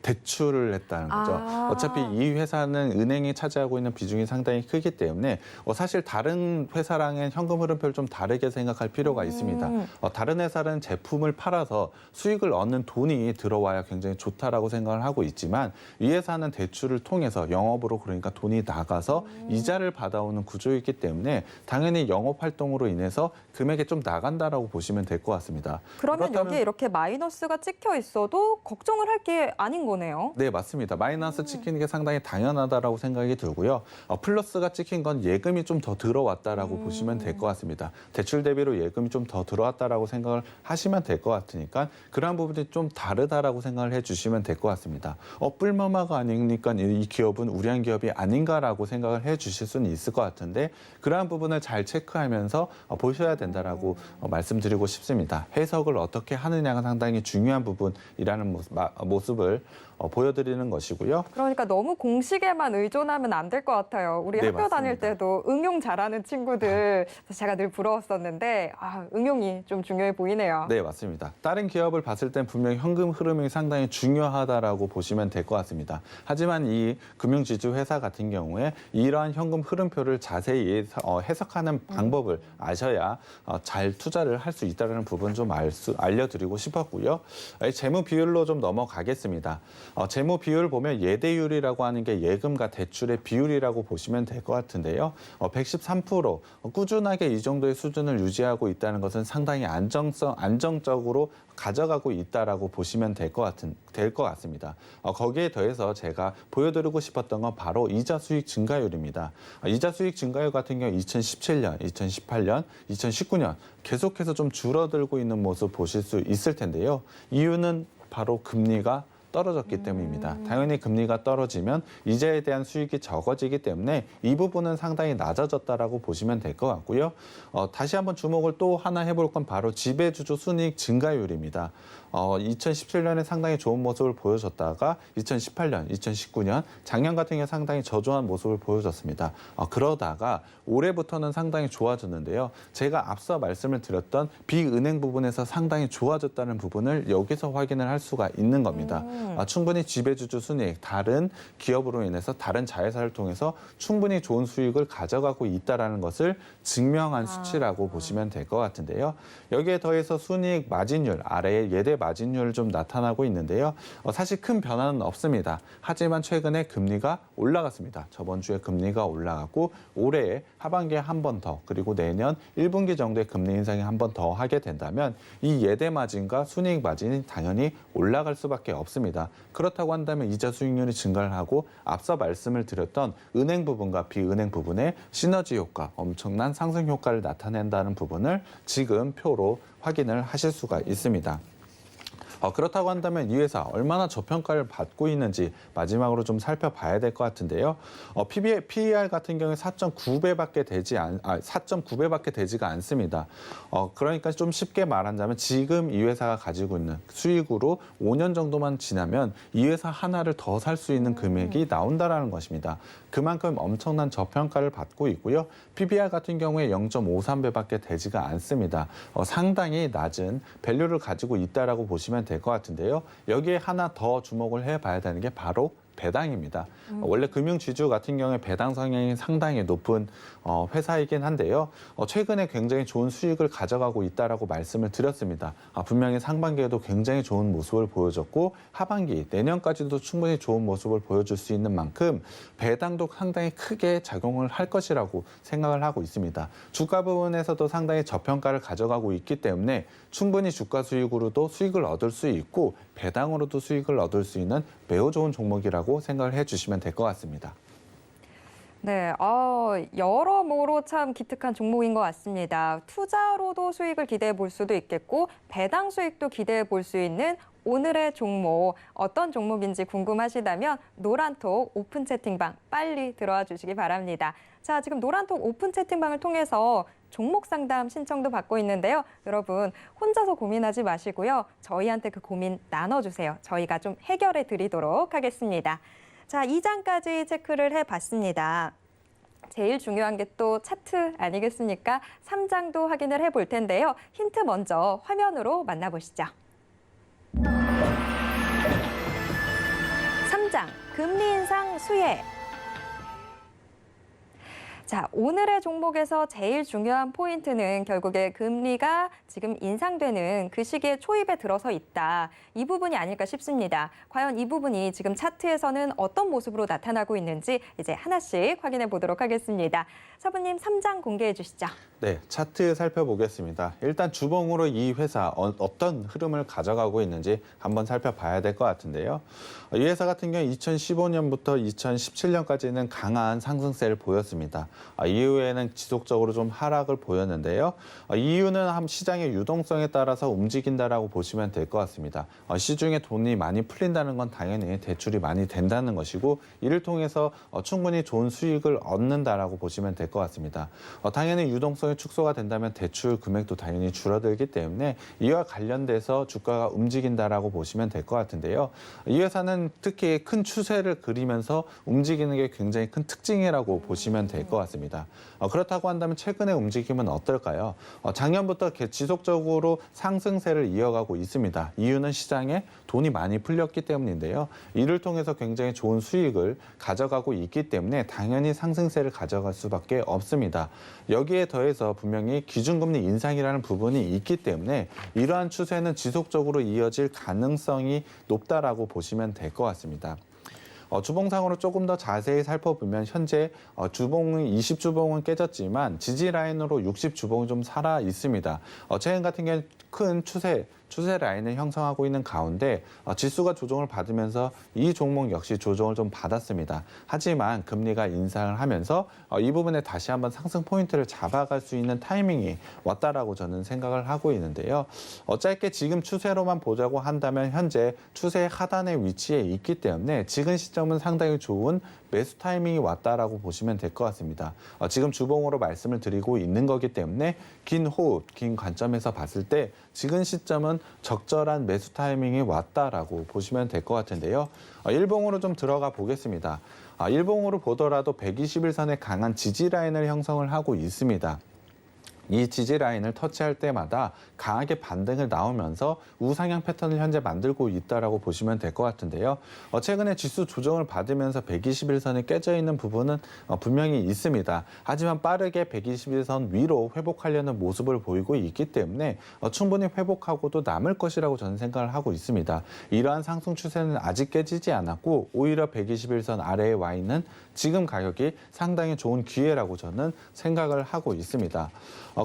대출을 했다는 거죠. 어차피 이 회사는 은행이 차지하고 있는 비중이 상당히 크기 때문에 사실 다른 회사랑은 현금 흐름표를 좀 다르게 생각할 필요가 있습니다. 다른 회사는 제품을 팔아서 수익을 얻는 돈이 들어와야 굉장히 좋다라고 생각을 하고 있지만 이 회사는 대출을 통해서 영업으로 그러니까 돈이 나가서 이자를 받아오는 구조이기 때문에 당연히 영업 활동으로 인해서 금액이 좀 나간다라고 보시면 될 것 같습니다. 그러면 여기에 이렇게 마이너스가 찍혀 있어도 걱정을 할 게 아닌 거네요. 네, 맞습니다. 마이너스 찍히는 게 상당히 당연하다라고 생각이 들고요. 플러스가 찍힌 건 예금이 좀 더 들어왔다라고 보시면 될 것 같습니다. 대출 대비로 예금이 좀 더 들어왔다라고 생각을 하시면 될 것 같으니까 그러한 부분이 좀 다르다라고 생각을 해주시면 될 것 같습니다. 뿔마마가 아니니까 이 기업은 우량 기업이 아닌가라고 생각을 해주실 수는 있을 것 같은데 그러한 부분을 잘 체크하면서 보셔야 된다라고 말씀드리고 싶습니다. 해석을 어떻게 하느냐가 상당히 중요한 부분이라는 모습을 보여드리는 것이고요. 그러니까 너무 공식에만 의존하면 안 될 것 같아요. 우리 네, 학교 맞습니다. 다닐 때도 응용 잘하는 친구들 제가 늘 부러웠었는데 응용이 좀 중요해 보이네요. 네, 맞습니다. 다른 기업을 봤을 땐 분명히 현금 흐름이 상당히 중요하다라고 보시면 될 것 같습니다. 하지만 이 금융지주 회사 같은 경우에 이러한 현금 흐름표를 자세히 해석하는 방법을 아셔야 잘 투자를 할 수 있다는 부분 좀 알려드리고 싶었고요. 재무 비율로 좀 넘어가겠습니다. 재무 비율 보면 예대율이라고 하는 게 예금과 대출의 비율이라고 보시면 될 것 같은데요. 113% 꾸준하게 이 정도의 수준을 유지하고 있다는 것은 상당히 안정적으로 가져가고 있다라고 보시면 될 것 같습니다. 거기에 더해서 제가 보여드리고 싶었던 건 바로 이자 수익 증가율입니다. 이자 수익 증가율 같은 경우 2017년, 2018년, 2019년 계속해서 좀 줄어들고 있는 모습 보실 수 있을 텐데요. 이유는 바로 금리가 떨어졌기 때문입니다. 당연히 금리가 떨어지면 이자에 대한 수익이 적어지기 때문에 이 부분은 상당히 낮아졌다라고 보시면 될 것 같고요. 다시 한번 주목을 또 하나 해볼 건 바로 지배주주 순이익 증가율입니다. 2017년에 상당히 좋은 모습을 보여줬다가 2018년, 2019년, 작년 같은 경우에 상당히 저조한 모습을 보여줬습니다. 그러다가 올해부터는 상당히 좋아졌는데요. 제가 앞서 말씀을 드렸던 비은행 부분에서 상당히 좋아졌다는 부분을 여기서 확인을 할 수가 있는 겁니다. 충분히 지배주주 순이익, 다른 기업으로 인해서 다른 자회사를 통해서 충분히 좋은 수익을 가져가고 있다는 것을 증명한 수치라고 보시면 될 것 같은데요. 여기에 더해서 순이익 마진율, 아래에 예대 마진율 좀 나타나고 있는데요. 사실 큰 변화는 없습니다. 하지만 최근에 금리가 올라갔습니다. 저번 주에 금리가 올라갔고 올해 하반기에 한 번 더 그리고 내년 1분기 정도에 금리 인상이 한 번 더 하게 된다면 이 예대 마진과 순이익 마진이 당연히 올라갈 수밖에 없습니다. 그렇다고 한다면 이자 수익률이 증가를 하고 앞서 말씀을 드렸던 은행 부분과 비은행 부분의 시너지 효과, 엄청난 상승 효과를 나타낸다는 부분을 지금 표로 확인을 하실 수가 있습니다. 그렇다고 한다면 이 회사 얼마나 저평가를 받고 있는지 마지막으로 좀 살펴봐야 될 것 같은데요. PER 같은 경우에 4.9배밖에 되지가 않습니다. 그러니까 좀 쉽게 말한다면 지금 이 회사가 가지고 있는 수익으로 5년 정도만 지나면 이 회사 하나를 더 살 수 있는 금액이 나온다라는 것입니다. 그만큼 엄청난 저평가를 받고 있고요. PBR 같은 경우에 0.53배밖에 되지가 않습니다. 상당히 낮은 밸류를 가지고 있다라고 보시면 될 것 같은데요. 여기에 하나 더 주목을 해봐야 되는 게 바로 배당입니다. 원래 금융지주 같은 경우에 배당 성향이 상당히 높은 회사이긴 한데요. 최근에 굉장히 좋은 수익을 가져가고 있다라고 말씀을 드렸습니다. 분명히 상반기에도 굉장히 좋은 모습을 보여줬고 하반기, 내년까지도 충분히 좋은 모습을 보여줄 수 있는 만큼 배당도 상당히 크게 작용을 할 것이라고 생각을 하고 있습니다. 주가 부분에서도 상당히 저평가를 가져가고 있기 때문에 충분히 주가 수익으로도 수익을 얻을 수 있고 배당으로도 수익을 얻을 수 있는 매우 좋은 종목이라고 생각을 해주시면 될 것 같습니다. 네, 여러모로 참 기특한 종목인 것 같습니다. 투자로도 수익을 기대해 볼 수도 있겠고 배당 수익도 기대해 볼 수 있는 오늘의 종목, 어떤 종목인지 궁금하시다면 노란톡 오픈 채팅방 빨리 들어와 주시기 바랍니다. 자, 지금 노란톡 오픈 채팅방을 통해서 종목 상담 신청도 받고 있는데요. 여러분 혼자서 고민하지 마시고요. 저희한테 그 고민 나눠주세요. 저희가 좀 해결해 드리도록 하겠습니다. 자, 2장까지 체크를 해봤습니다. 제일 중요한 게 또 차트 아니겠습니까? 3장도 확인을 해볼 텐데요. 힌트 먼저 화면으로 만나보시죠. 금리 인상 수혜. 자, 오늘의 종목에서 제일 중요한 포인트는 결국에 금리가 지금 인상되는 그 시기에 초입에 들어서 있다. 이 부분이 아닐까 싶습니다. 과연 이 부분이 지금 차트에서는 어떤 모습으로 나타나고 있는지 이제 하나씩 확인해 보도록 하겠습니다. 사부님 3장 공개해 주시죠. 네, 차트 살펴보겠습니다. 일단 주봉으로 이 회사 어떤 흐름을 가져가고 있는지 한번 살펴봐야 될 것 같은데요. 이 회사 같은 경우 2015년부터 2017년까지는 강한 상승세를 보였습니다. 이후에는 지속적으로 좀 하락을 보였는데요. 이유는 시장의 유동성에 따라서 움직인다라고 보시면 될 것 같습니다. 시중에 돈이 많이 풀린다는 건 당연히 대출이 많이 된다는 것이고 이를 통해서 충분히 좋은 수익을 얻는다라고 보시면 될 것 같습니다. 당연히 유동성이 축소가 된다면 대출 금액도 당연히 줄어들기 때문에 이와 관련돼서 주가가 움직인다라고 보시면 될 것 같은데요. 이 회사는 특히 큰 추세를 그리면서 움직이는 게 굉장히 큰 특징이라고 보시면 될 것 같습니다. 그렇다고 한다면 최근의 움직임은 어떨까요? 작년부터 지속적으로 상승세를 이어가고 있습니다. 이유는 시장에 돈이 많이 풀렸기 때문인데요. 이를 통해서 굉장히 좋은 수익을 가져가고 있기 때문에 당연히 상승세를 가져갈 수밖에 없습니다. 여기에 더해서 분명히 기준금리 인상이라는 부분이 있기 때문에 이러한 추세는 지속적으로 이어질 가능성이 높다라고 보시면 될 것 같습니다. 주봉상으로 조금 더 자세히 살펴보면 현재 주봉은 20주봉은 깨졌지만 지지 라인으로 60주봉이 좀 살아 있습니다. 최근 같은 경우는 큰 추세 라인을 형성하고 있는 가운데 지수가 조정을 받으면서 이 종목 역시 조정을 좀 받았습니다. 하지만 금리가 인상을 하면서 이 부분에 다시 한번 상승 포인트를 잡아갈 수 있는 타이밍이 왔다라고 저는 생각을 하고 있는데요. 짧게 지금 추세로만 보자고 한다면 현재 추세 하단의 위치에 있기 때문에 지금 시점은 상당히 좋은 매수 타이밍이 왔다라고 보시면 될 것 같습니다. 지금 주봉으로 말씀을 드리고 있는 거기 때문에 긴 호흡, 긴 관점에서 봤을 때 지금 시점은 적절한 매수 타이밍이 왔다라고 보시면 될 것 같은데요. 일봉으로 좀 들어가 보겠습니다. 일봉으로 보더라도 121선의 강한 지지 라인을 형성을 하고 있습니다. 이 지지 라인을 터치할 때마다 강하게 반등을 나오면서 우상향 패턴을 현재 만들고 있다라고 보시면 될 것 같은데요. 최근에 지수 조정을 받으면서 121선이 깨져 있는 부분은 분명히 있습니다. 하지만 빠르게 121선 위로 회복하려는 모습을 보이고 있기 때문에 충분히 회복하고도 남을 것이라고 저는 생각을 하고 있습니다. 이러한 상승 추세는 아직 깨지지 않았고 오히려 121선 아래에 와 있는 지금 가격이 상당히 좋은 기회라고 저는 생각을 하고 있습니다.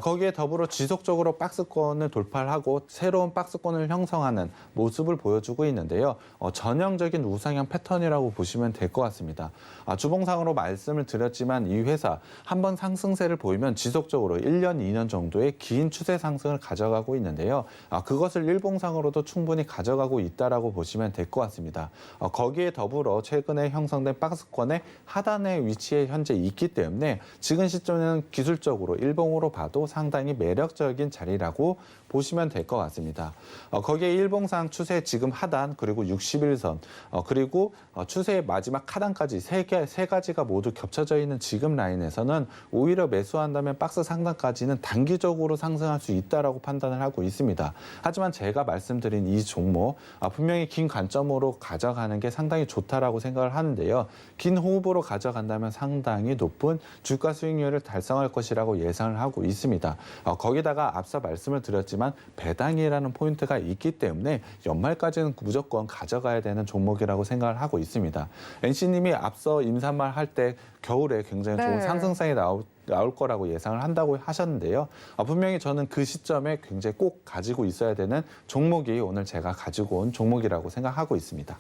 거기에 더불어 지속적으로 박스권을 돌파를 하고 새로운 박스권을 형성하는 모습을 보여주고 있는데요. 전형적인 우상향 패턴이라고 보시면 될 것 같습니다. 주봉상으로 말씀을 드렸지만 이 회사 한번 상승세를 보이면 지속적으로 1년, 2년 정도의 긴 추세 상승을 가져가고 있는데요. 그것을 일봉상으로도 충분히 가져가고 있다라고 보시면 될 것 같습니다. 거기에 더불어 최근에 형성된 박스권의 하단의 위치에 현재 있기 때문에 지금 시점에는 기술적으로 일봉으로 봐도 상당히 매력적인 자리라고 보시면 될 것 같습니다. 거기에 일봉상 추세 지금 하단 그리고 61선 그리고 추세의 마지막 하단까지 세 가지가 모두 겹쳐져 있는 지금 라인에서는 오히려 매수한다면 박스 상단까지는 단기적으로 상승할 수 있다라고 판단을 하고 있습니다. 하지만 제가 말씀드린 이 종목 분명히 긴 관점으로 가져가는 게 상당히 좋다라고 생각을 하는데요. 긴 호흡으로 가져간다면 상당히 높은 주가 수익률을 달성할 것이라고 예상을 하고 있습니다. 거기다가 앞서 말씀을 드렸지만 배당이라는 포인트가 있기 때문에 연말까지는 무조건 가져가야 되는 종목이라고 생각을 하고 있습니다. NC님이 앞서 인사말 할 때 겨울에 굉장히 좋은 상승성이 나올 거라고 예상을 한다고 하셨는데요. 분명히 저는 그 시점에 굉장히 꼭 가지고 있어야 되는 종목이 오늘 제가 가지고 온 종목이라고 생각하고 있습니다.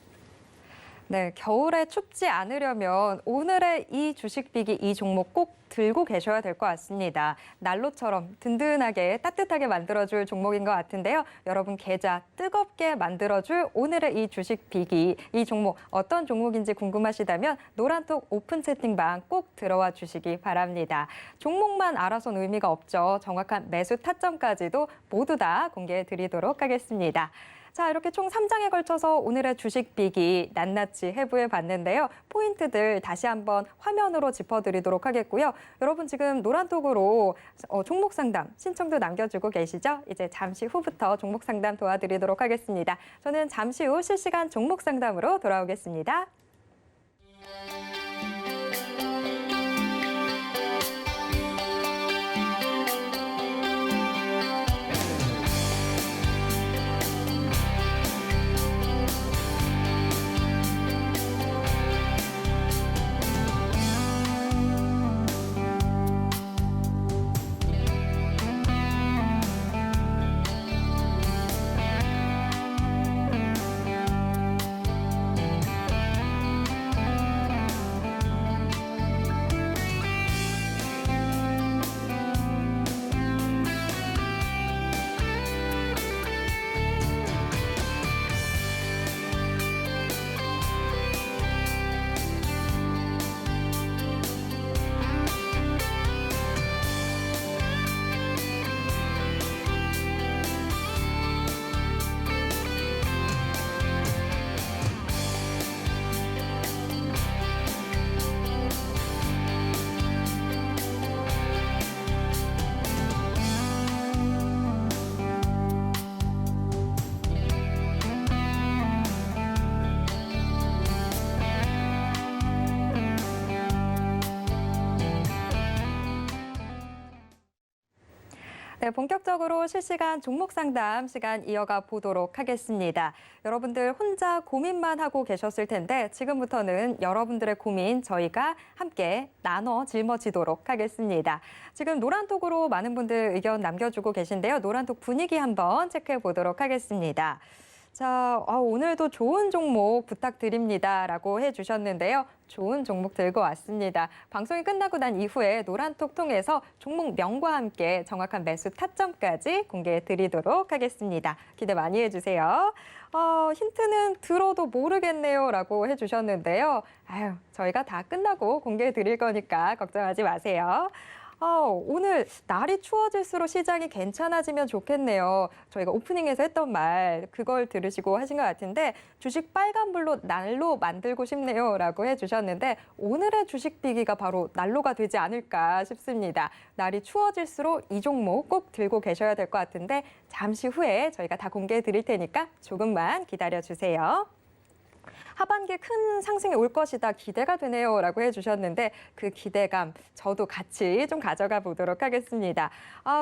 네, 겨울에 춥지 않으려면 오늘의 이 주식비기 이 종목 꼭 들고 계셔야 될 것 같습니다. 난로처럼 든든하게 따뜻하게 만들어줄 종목인 것 같은데요. 여러분 계좌 뜨겁게 만들어줄 오늘의 이 주식비기 이 종목 어떤 종목인지 궁금하시다면 노란톡 오픈 채팅방 꼭 들어와 주시기 바랍니다. 종목만 알아서는 의미가 없죠. 정확한 매수 타점까지도 모두 다 공개해 드리도록 하겠습니다. 자, 이렇게 총 3장에 걸쳐서 오늘의 주식 비기 낱낱이 해부해 봤는데요. 포인트들 다시 한번 화면으로 짚어드리도록 하겠고요. 여러분 지금 노란톡으로 종목 상담 신청도 남겨주고 계시죠? 이제 잠시 후부터 종목 상담 도와드리도록 하겠습니다. 저는 잠시 후 실시간 종목 상담으로 돌아오겠습니다. 네, 본격적으로 실시간 종목 상담 시간 이어가 보도록 하겠습니다. 여러분들 혼자 고민만 하고 계셨을 텐데 지금부터는 여러분들의 고민 저희가 함께 나눠 짊어지도록 하겠습니다. 지금 노란톡으로 많은 분들 의견 남겨주고 계신데요. 노란톡 분위기 한번 체크해 보도록 하겠습니다. 자, 오늘도 좋은 종목 부탁드립니다라고 해주셨는데요. 좋은 종목 들고 왔습니다. 방송이 끝나고 난 이후에 노란톡 통해서 종목명과 함께 정확한 매수 타점까지 공개해 드리도록 하겠습니다. 기대 많이 해주세요. 힌트는 들어도 모르겠네요라고 해주셨는데요. 저희가 다 끝나고 공개해 드릴 거니까 걱정하지 마세요. 오늘 날이 추워질수록 시장이 괜찮아지면 좋겠네요. 저희가 오프닝에서 했던 말 그걸 들으시고 하신 것 같은데 주식 빨간불로 날로 만들고 싶네요라고 해주셨는데 오늘의 주식 비기가 바로 난로가 되지 않을까 싶습니다. 날이 추워질수록 이 종목 꼭 들고 계셔야 될 것 같은데 잠시 후에 저희가 다 공개해 드릴 테니까 조금만 기다려주세요. 하반기 큰 상승이 올 것이다 기대가 되네요라고 해주셨는데 그 기대감 저도 같이 좀 가져가 보도록 하겠습니다.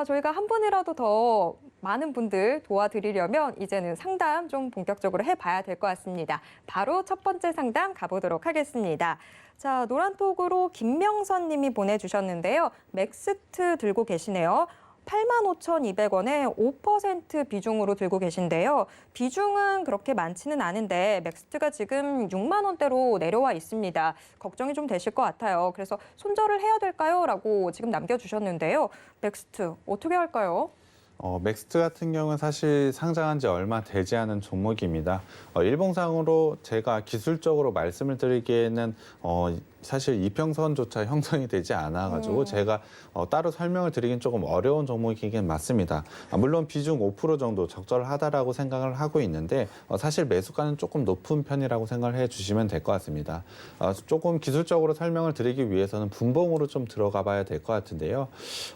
저희가 한 분이라도 더 많은 분들 도와드리려면 이제는 상담 좀 본격적으로 해봐야 될 것 같습니다. 바로 첫 번째 상담 가보도록 하겠습니다. 자, 노란톡으로 김명선 님이 보내주셨는데요. 맥스트 들고 계시네요. 85,200원에 5% 비중으로 들고 계신데요. 비중은 그렇게 많지는 않은데 맥스트가 지금 6만 원대로 내려와 있습니다. 걱정이 좀 되실 것 같아요. 그래서 손절을 해야 될까요? 라고 지금 남겨주셨는데요. 맥스트 어떻게 할까요? 맥스트 같은 경우는 사실 상장한 지 얼마 되지 않은 종목입니다. 일봉상으로 제가 기술적으로 말씀을 드리기에는 사실 이평선조차 형성이 되지 않아가지고 제가 따로 설명을 드리긴 조금 어려운 종목이긴 맞습니다. 물론 비중 5% 정도 적절하다라고 생각을 하고 있는데 사실 매수가는 조금 높은 편이라고 생각을 해주시면 될 것 같습니다. 조금 기술적으로 설명을 드리기 위해서는 분봉으로 좀 들어가 봐야 될 것 같은데요.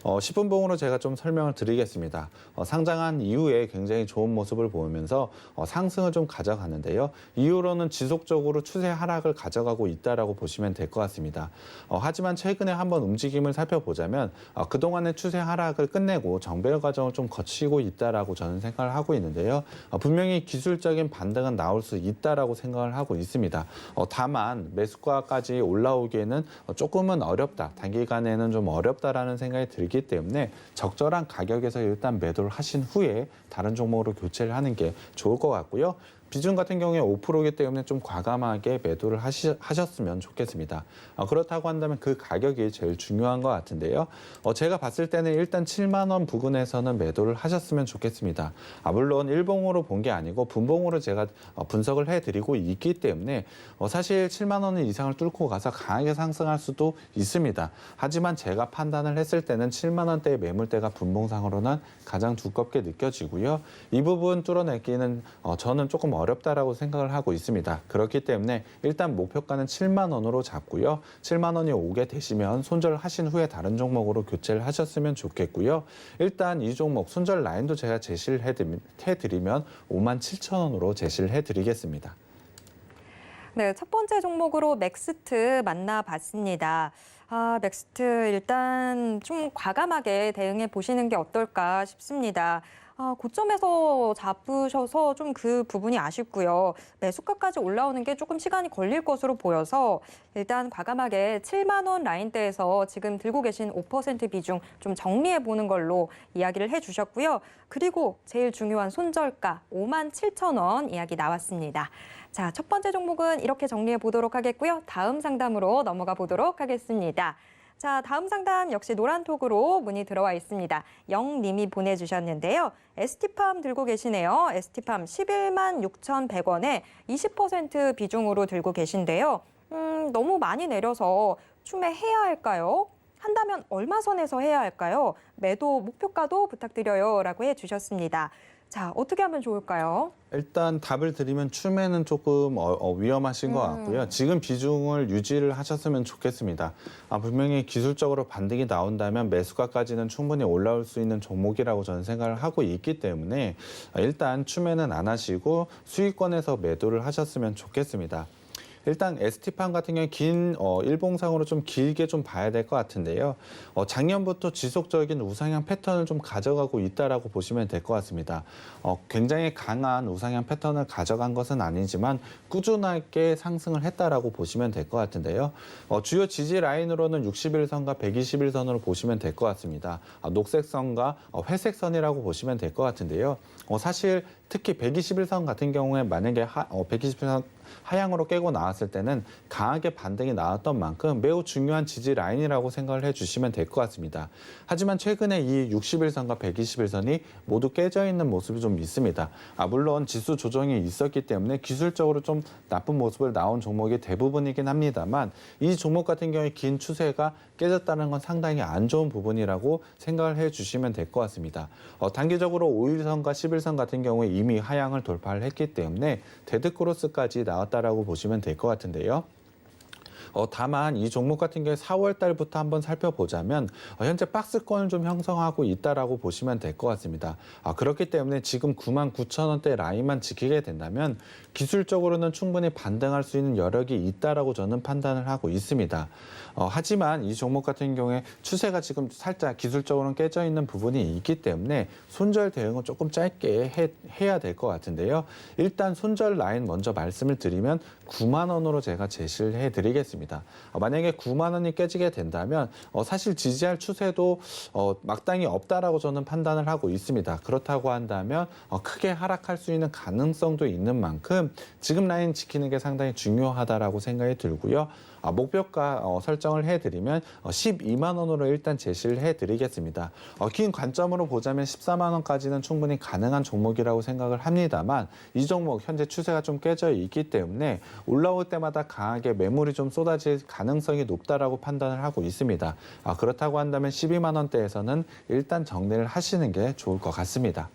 10분봉으로 제가 좀 설명을 드리겠습니다. 상장한 이후에 굉장히 좋은 모습을 보이면서 상승을 좀 가져가는데요. 이후로는 지속적으로 추세 하락을 가져가고 있다라고 보시면 될 것 같습니다. 하지만 최근에 한번 움직임을 살펴보자면 그동안의 추세 하락을 끝내고 정배열 과정을 좀 거치고 있다라고 저는 생각을 하고 있는데요. 분명히 기술적인 반등은 나올 수 있다라고 생각을 하고 있습니다. 다만 매수가까지 올라오기에는 조금은 어렵다. 단기간에는 좀 어렵다라는 생각이 들기 때문에 적절한 가격에서 일단 매도를 하신 후에 다른 종목으로 교체를 하는 게 좋을 것 같고요. 비중 같은 경우에 5%이기 때문에 좀 과감하게 매도를 하셨으면 좋겠습니다. 그렇다고 한다면 그 가격이 제일 중요한 것 같은데요. 제가 봤을 때는 일단 7만 원 부근에서는 매도를 하셨으면 좋겠습니다. 물론 일봉으로 본 게 아니고 분봉으로 제가 분석을 해드리고 있기 때문에 사실 7만 원 이상을 뚫고 가서 강하게 상승할 수도 있습니다. 하지만 제가 판단을 했을 때는 7만 원대의 매물대가 분봉상으로는 가장 두껍게 느껴지고요. 이 부분 뚫어내기는 저는 조금 어렵다라고 생각을 하고 있습니다. 그렇기 때문에 일단 목표가는 7만 원으로 잡고요. 7만 원이 오게 되시면 손절을 하신 후에 다른 종목으로 교체를 하셨으면 좋겠고요. 일단 이 종목 손절 라인도 제가 제시를 해드리면 5만 7천 원으로 제시를 해드리겠습니다. 네, 첫 번째 종목으로 맥스트 만나봤습니다. 맥스트 일단 좀 과감하게 대응해 보시는 게 어떨까 싶습니다. 고점에서 잡으셔서 좀 그 부분이 아쉽고요. 매수가까지 올라오는 게 조금 시간이 걸릴 것으로 보여서 일단 과감하게 7만 원 라인대에서 지금 들고 계신 5% 비중 좀 정리해 보는 걸로 이야기를 해주셨고요. 그리고 제일 중요한 손절가 5만 7천 원 이야기 나왔습니다. 자, 첫 번째 종목은 이렇게 정리해 보도록 하겠고요. 다음 상담으로 넘어가 보도록 하겠습니다. 자, 다음 상담 역시 노란톡으로 문의 들어와 있습니다. 영님이 보내주셨는데요. ST팜 들고 계시네요. ST팜 11만 6,100원에 20% 비중으로 들고 계신데요. 너무 많이 내려서 추매해야 할까요? 한다면 얼마 선에서 해야 할까요? 매도 목표가도 부탁드려요 라고 해주셨습니다. 자, 어떻게 하면 좋을까요? 일단 답을 드리면 추매는 조금 위험하신 것 같고요. 지금 비중을 유지를 하셨으면 좋겠습니다. 분명히 기술적으로 반등이 나온다면 매수가까지는 충분히 올라올 수 있는 종목이라고 저는 생각을 하고 있기 때문에 일단 추매는 안 하시고 수익권에서 매도를 하셨으면 좋겠습니다. 일단 ST팜 같은 경우에 긴 일봉상으로 좀 길게 좀 봐야 될 것 같은데요. 작년부터 지속적인 우상향 패턴을 좀 가져가고 있다라고 보시면 될 것 같습니다. 굉장히 강한 우상향 패턴을 가져간 것은 아니지만 꾸준하게 상승을 했다라고 보시면 될 것 같은데요. 주요 지지 라인으로는 61선과 121선으로 보시면 될 것 같습니다. 녹색선과 회색선이라고 보시면 될 것 같은데요. 사실 특히 121선 같은 경우에 만약에 121선 하향으로 깨고 나왔을 때는 강하게 반등이 나왔던 만큼 매우 중요한 지지 라인이라고 생각을 해주시면 될 것 같습니다. 하지만 최근에 이 61선과 121선이 모두 깨져 있는 모습이 좀 있습니다. 물론 지수 조정이 있었기 때문에 기술적으로 좀 나쁜 모습을 나온 종목이 대부분이긴 합니다만 이 종목 같은 경우에 긴 추세가 깨졌다는 건 상당히 안 좋은 부분이라고 생각을 해주시면 될 것 같습니다. 단기적으로 5일선과 11선 같은 경우에 이미 하향을 돌파를 했기 때문에 데드크로스까지 나왔다라고 보시면 될 것 같은데요. 다만 이 종목 같은 경우에 4월 달부터 한번 살펴보자면 현재 박스권을 좀 형성하고 있다라고 보시면 될 것 같습니다. 그렇기 때문에 지금 99,000원대 라인만 지키게 된다면 기술적으로는 충분히 반등할 수 있는 여력이 있다라고 저는 판단을 하고 있습니다. 하지만 이 종목 같은 경우에 추세가 지금 살짝 기술적으로는 깨져 있는 부분이 있기 때문에 손절 대응은 조금 짧게 해야 될 것 같은데요. 일단 손절 라인 먼저 말씀을 드리면 9만 원으로 제가 제시를 해드리겠습니다. 만약에 9만 원이 깨지게 된다면 사실 지지할 추세도 마땅히 없다라고 저는 판단을 하고 있습니다. 그렇다고 한다면 크게 하락할 수 있는 가능성도 있는 만큼 지금 라인 지키는 게 상당히 중요하다라고 생각이 들고요. 목표가 설정을 해드리면 12만 원으로 일단 제시를 해드리겠습니다. 긴 관점으로 보자면 14만 원까지는 충분히 가능한 종목이라고 생각을 합니다만 이 종목 현재 추세가 좀 깨져 있기 때문에 올라올 때마다 강하게 매물이 좀 쏟아질 가능성이 높다라고 판단을 하고 있습니다. 그렇다고 한다면 12만 원대에서는 일단 정리를 하시는 게 좋을 것 같습니다.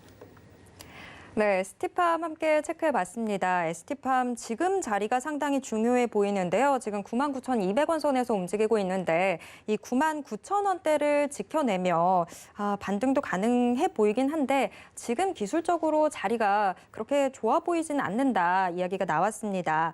네, ST팜 함께 체크해봤습니다. ST팜 지금 자리가 상당히 중요해 보이는데요. 지금 99,200원 선에서 움직이고 있는데 이 99,000원대를 지켜내며 반등도 가능해 보이긴 한데 지금 기술적으로 자리가 그렇게 좋아 보이진 않는다 이야기가 나왔습니다.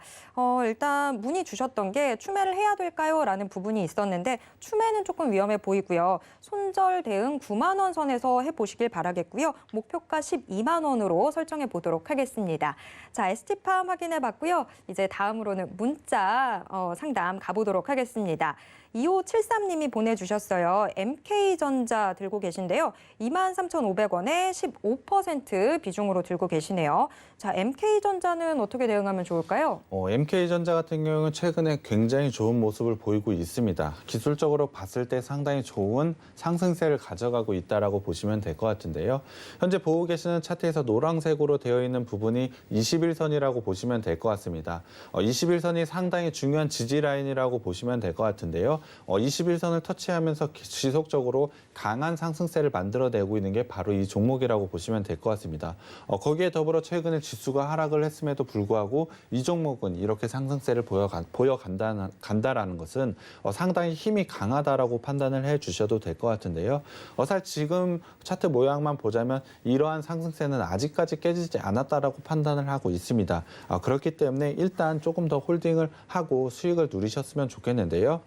일단 문의 주셨던 게 추매를 해야 될까요? 라는 부분이 있었는데 추매는 조금 위험해 보이고요. 손절 대응 9만 원 선에서 해보시길 바라겠고요. 목표가 12만 원으로 설정해 보도록 하겠습니다. 자, ST팜 확인해 봤고요. 이제 다음으로는 문자 상담 가보도록 하겠습니다. 2573님이 보내주셨어요. MK전자 들고 계신데요. 23,500원에 15% 비중으로 들고 계시네요. 자, MK전자는 어떻게 대응하면 좋을까요? MK전자 같은 경우는 최근에 굉장히 좋은 모습을 보이고 있습니다. 기술적으로 봤을 때 상당히 좋은 상승세를 가져가고 있다라고 보시면 될 것 같은데요. 현재 보고 계시는 차트에서 노란색으로 되어 있는 부분이 21선이라고 보시면 될 것 같습니다. 21선이 상당히 중요한 지지 라인이라고 보시면 될 것 같은데요. 21선을 터치하면서 지속적으로 강한 상승세를 만들어내고 있는 게 바로 이 종목이라고 보시면 될 것 같습니다. 거기에 더불어 최근에 지수가 하락을 했음에도 불구하고 이 종목은 이렇게 상승세를 보여간다라는 것은 상당히 힘이 강하다라고 판단을 해주셔도 될 것 같은데요. 사실 지금 차트 모양만 보자면 이러한 상승세는 아직까지 깨지지 않았다라고 판단을 하고 있습니다. 그렇기 때문에 일단 조금 더 홀딩을 하고 수익을 누리셨으면 좋겠는데요.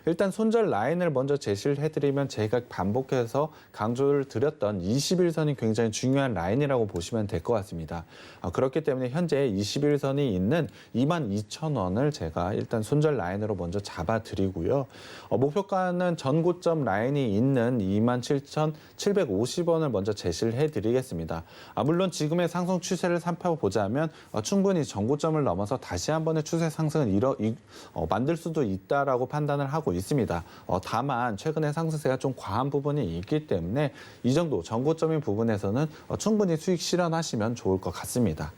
일단 손절 라인을 먼저 제시를 해드리면 제가 반복해서 강조를 드렸던 21선이 굉장히 중요한 라인이라고 보시면 될 것 같습니다. 그렇기 때문에 현재 21선이 있는 22,000원을 제가 일단 손절 라인으로 먼저 잡아드리고요. 목표가는 전고점 라인이 있는 27,750원을 먼저 제시를 해드리겠습니다. 물론 지금의 상승 추세를 살펴보자면 충분히 전고점을 넘어서 다시 한 번의 추세 상승을 만들 수도 있다라고 판단을 하고 있습니다. 다만 최근에 상승세가 좀 과한 부분이 있기 때문에 이 정도 전고점인 부분에서는 충분히 수익 실현하시면 좋을 것 같습니다.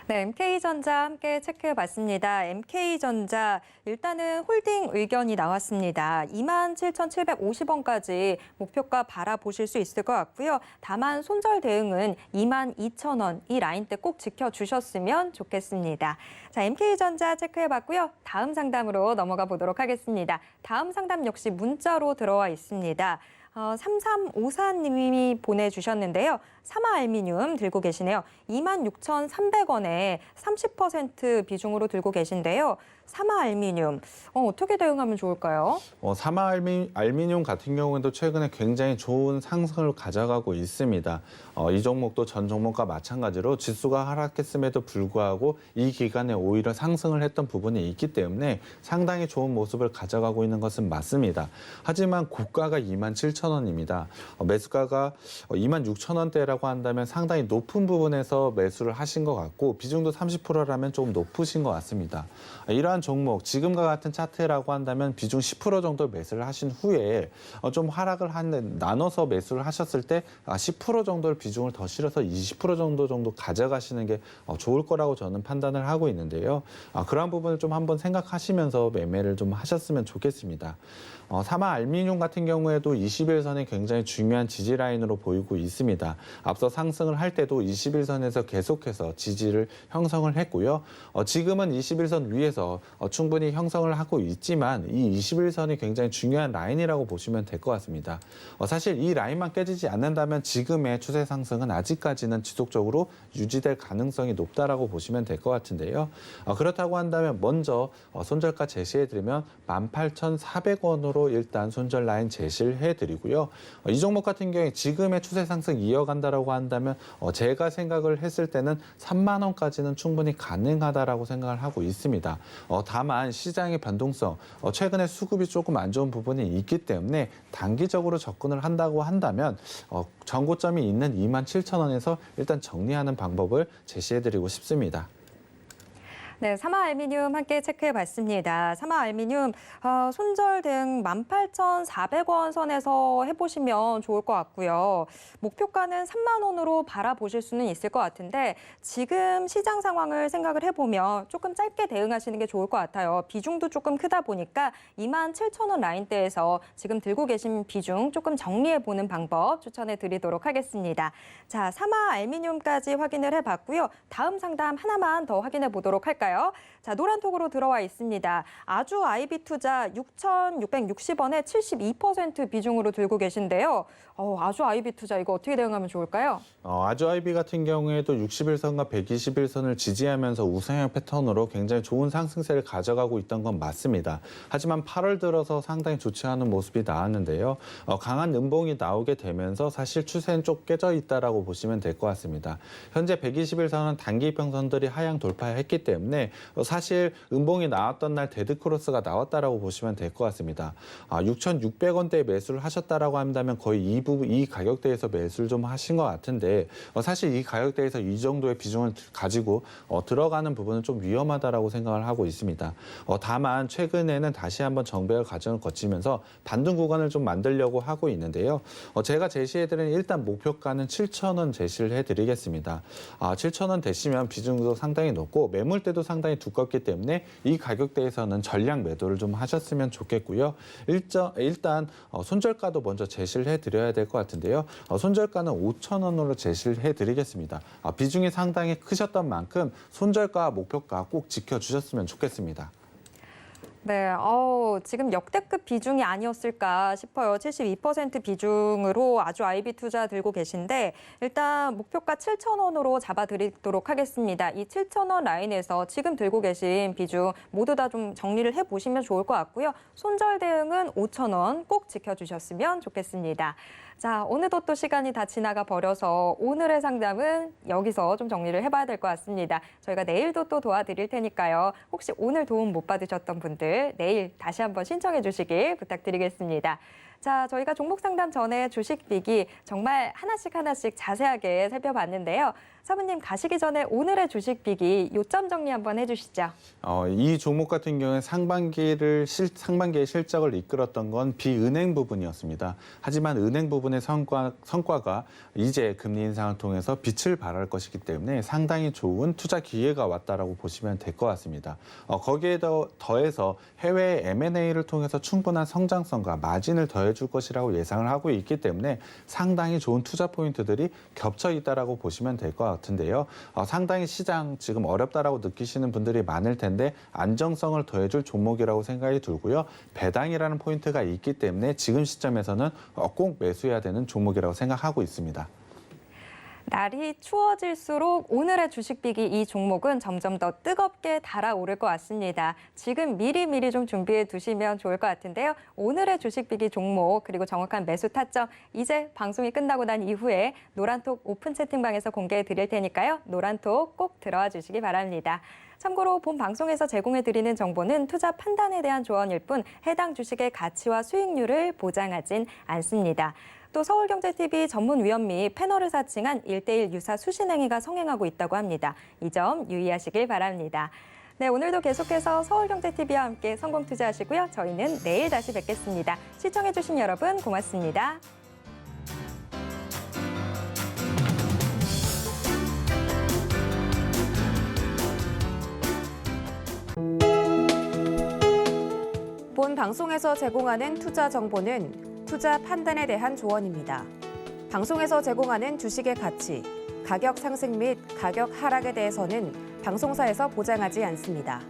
네, MK전자 함께 체크해봤습니다. MK전자 일단은 홀딩 의견이 나왔습니다. 27,750원까지 목표가 바라보실 수 있을 것 같고요. 다만 손절 대응은 22,000원 이 라인대 꼭 지켜주셨으면 좋겠습니다. 자, MK전자 체크해봤고요. 다음 상담으로 넘어가 보도록 하겠습니다. 다음 상담 역시 문자로 들어와 있습니다. 3354님이 보내주셨는데요. 사마알미늄 들고 계시네요. 26,300원에 30% 비중으로 들고 계신데요. 사마알미늄, 어떻게 대응하면 좋을까요? 사마알미늄 같은 경우에도 최근에 굉장히 좋은 상승을 가져가고 있습니다. 이 종목도 전 종목과 마찬가지로 지수가 하락했음에도 불구하고 이 기간에 오히려 상승을 했던 부분이 있기 때문에 상당히 좋은 모습을 가져가고 있는 것은 맞습니다. 하지만 고가가 27,000원입니다. 매수가가 26,000원대라고 한다면 상당히 높은 부분에서 매수를 하신 것 같고 비중도 30%라면 조금 높으신 것 같습니다. 이러한 종목, 지금과 같은 차트라고 한다면 비중 10% 정도 매수를 하신 후에 좀 하락을 나눠서 매수를 하셨을 때 10% 정도를 비중을 더 실어서 20% 정도 가져가시는 게 좋을 거라고 저는 판단을 하고 있는데요. 그러한 부분을 좀 한번 생각하시면서 매매를 좀 하셨으면 좋겠습니다. 사마알미늄 같은 경우에도 21선이 굉장히 중요한 지지 라인으로 보이고 있습니다. 앞서 상승을 할 때도 21선에서 계속해서 지지를 형성을 했고요. 지금은 21선 위에서 충분히 형성을 하고 있지만 이 21선이 굉장히 중요한 라인이라고 보시면 될 것 같습니다. 사실 이 라인만 깨지지 않는다면 지금의 추세 상승은 아직까지는 지속적으로 유지될 가능성이 높다라고 보시면 될 것 같은데요. 그렇다고 한다면 먼저 손절가 제시해드리면 18,400원으로 일단 손절 라인 제시를 해드리고요. 이 종목 같은 경우에 지금의 추세 상승 이어간다라고 한다면 제가 생각을 했을 때는 3만 원까지는 충분히 가능하다라고 생각을 하고 있습니다. 다만 시장의 변동성, 최근에 수급이 조금 안 좋은 부분이 있기 때문에 단기적으로 접근을 한다고 한다면 전고점이 있는 27,000원에서 일단 정리하는 방법을 제시해드리고 싶습니다. 네, 사마알미늄 함께 체크해봤습니다. 사마알미늄 손절 등 18,400원 선에서 해보시면 좋을 것 같고요. 목표가는 3만 원으로 바라보실 수는 있을 것 같은데 지금 시장 상황을 생각을 해보면 조금 짧게 대응하시는 게 좋을 것 같아요. 비중도 조금 크다 보니까 27,000원 라인대에서 지금 들고 계신 비중 조금 정리해보는 방법 추천해드리도록 하겠습니다. 자, 사마알미늄까지 확인을 해봤고요. 다음 상담 하나만 더 확인해 보도록 할까요? 자, 노란톡으로 들어와 있습니다. 아주 아이비 투자 6,660원에 72% 비중으로 들고 계신데요. 아주 아이비 투자 이거 어떻게 대응하면 좋을까요? 아주 아이비 같은 경우에도 61선과 121선을 지지하면서 우상향 패턴으로 굉장히 좋은 상승세를 가져가고 있던 건 맞습니다. 하지만 8월 들어서 상당히 좋지 않은 모습이 나왔는데요. 강한 음봉이 나오게 되면서 사실 추세는 좀 깨져 있다라고 보시면 될 것 같습니다. 현재 121선은 단기 이평선들이 하향 돌파했기 때문에 사실 음봉이 나왔던 날 데드크로스가 나왔다라고 보시면 될 것 같습니다. 6,600원대에 매수를 하셨다라고 한다면 거의 이 가격대에서 매수를 좀 하신 것 같은데 사실 이 가격대에서 이 정도의 비중을 가지고 들어가는 부분은 좀 위험하다라고 생각을 하고 있습니다. 다만 최근에는 다시 한번 정배열 과정을 거치면서 반등 구간을 좀 만들려고 하고 있는데요. 제가 제시해드리는 일단 목표가는 7,000원 제시를 해드리겠습니다. 7,000원 되시면 비중도 상당히 높고 매물대도 상당히 두껍기 때문에 이 가격대에서는 전량 매도를 좀 하셨으면 좋겠고요. 일단 손절가도 먼저 제시를 해드려야 될 것 같은데요. 손절가는 5,000원으로 제시를 해드리겠습니다. 비중이 상당히 크셨던 만큼 손절가 목표가 꼭 지켜주셨으면 좋겠습니다. 네, 지금 역대급 비중이 아니었을까 싶어요. 72% 비중으로 아주 아이비 투자 들고 계신데 일단 목표가 7,000원으로 잡아드리도록 하겠습니다. 이 7,000원 라인에서 지금 들고 계신 비중 모두 다 좀 정리를 해보시면 좋을 것 같고요. 손절 대응은 5,000원 꼭 지켜주셨으면 좋겠습니다. 자, 오늘도 또 시간이 다 지나가 버려서 오늘의 상담은 여기서 좀 정리를 해봐야 될 것 같습니다. 저희가 내일도 또 도와드릴 테니까요. 혹시 오늘 도움 못 받으셨던 분들 내일 다시 한번 신청해 주시길 부탁드리겠습니다. 자, 저희가 종목 상담 전에 주식 비기 정말 하나씩 자세하게 살펴봤는데요. 사부님 가시기 전에 오늘의 주식 비기 요점 정리 한번 해주시죠. 이 종목 같은 경우에 상반기의 실적을 이끌었던 건 비은행 부분이었습니다. 하지만 은행 부분의 성과가 이제 금리 인상을 통해서 빛을 발할 것이기 때문에 상당히 좋은 투자 기회가 왔다라고 보시면 될 것 같습니다. 거기에 더해서 해외 M&A를 통해서 충분한 성장성과 마진을 더해줄 것이라고 예상을 하고 있기 때문에 상당히 좋은 투자 포인트들이 겹쳐 있다라고 보시면 될 것 같습니다. 같은데요. 상당히 시장 지금 어렵다라고 느끼시는 분들이 많을 텐데 안정성을 더해줄 종목이라고 생각이 들고요. 배당이라는 포인트가 있기 때문에 지금 시점에서는 꼭 매수해야 되는 종목이라고 생각하고 있습니다. 날이 추워질수록 오늘의 주식비기 이 종목은 점점 더 뜨겁게 달아오를 것 같습니다. 지금 미리 좀 준비해 두시면 좋을 것 같은데요. 오늘의 주식비기 종목 그리고 정확한 매수 타점 이제 방송이 끝나고 난 이후에 노란톡 오픈 채팅방에서 공개해 드릴 테니까요. 노란톡 꼭 들어와 주시기 바랍니다. 참고로 본 방송에서 제공해 드리는 정보는 투자 판단에 대한 조언일 뿐 해당 주식의 가치와 수익률을 보장하진 않습니다. 또 서울경제TV 전문위원 및 패널을 사칭한 1:1 유사 수신행위가 성행하고 있다고 합니다. 이 점 유의하시길 바랍니다. 네, 오늘도 계속해서 서울경제TV와 함께 성공 투자하시고요. 저희는 내일 다시 뵙겠습니다. 시청해주신 여러분 고맙습니다. 본 방송에서 제공하는 투자 정보는 투자 판단에 대한 조언입니다. 방송에서 제공하는 주식의 가치, 가격 상승 및 가격 하락에 대해서는 방송사에서 보장하지 않습니다.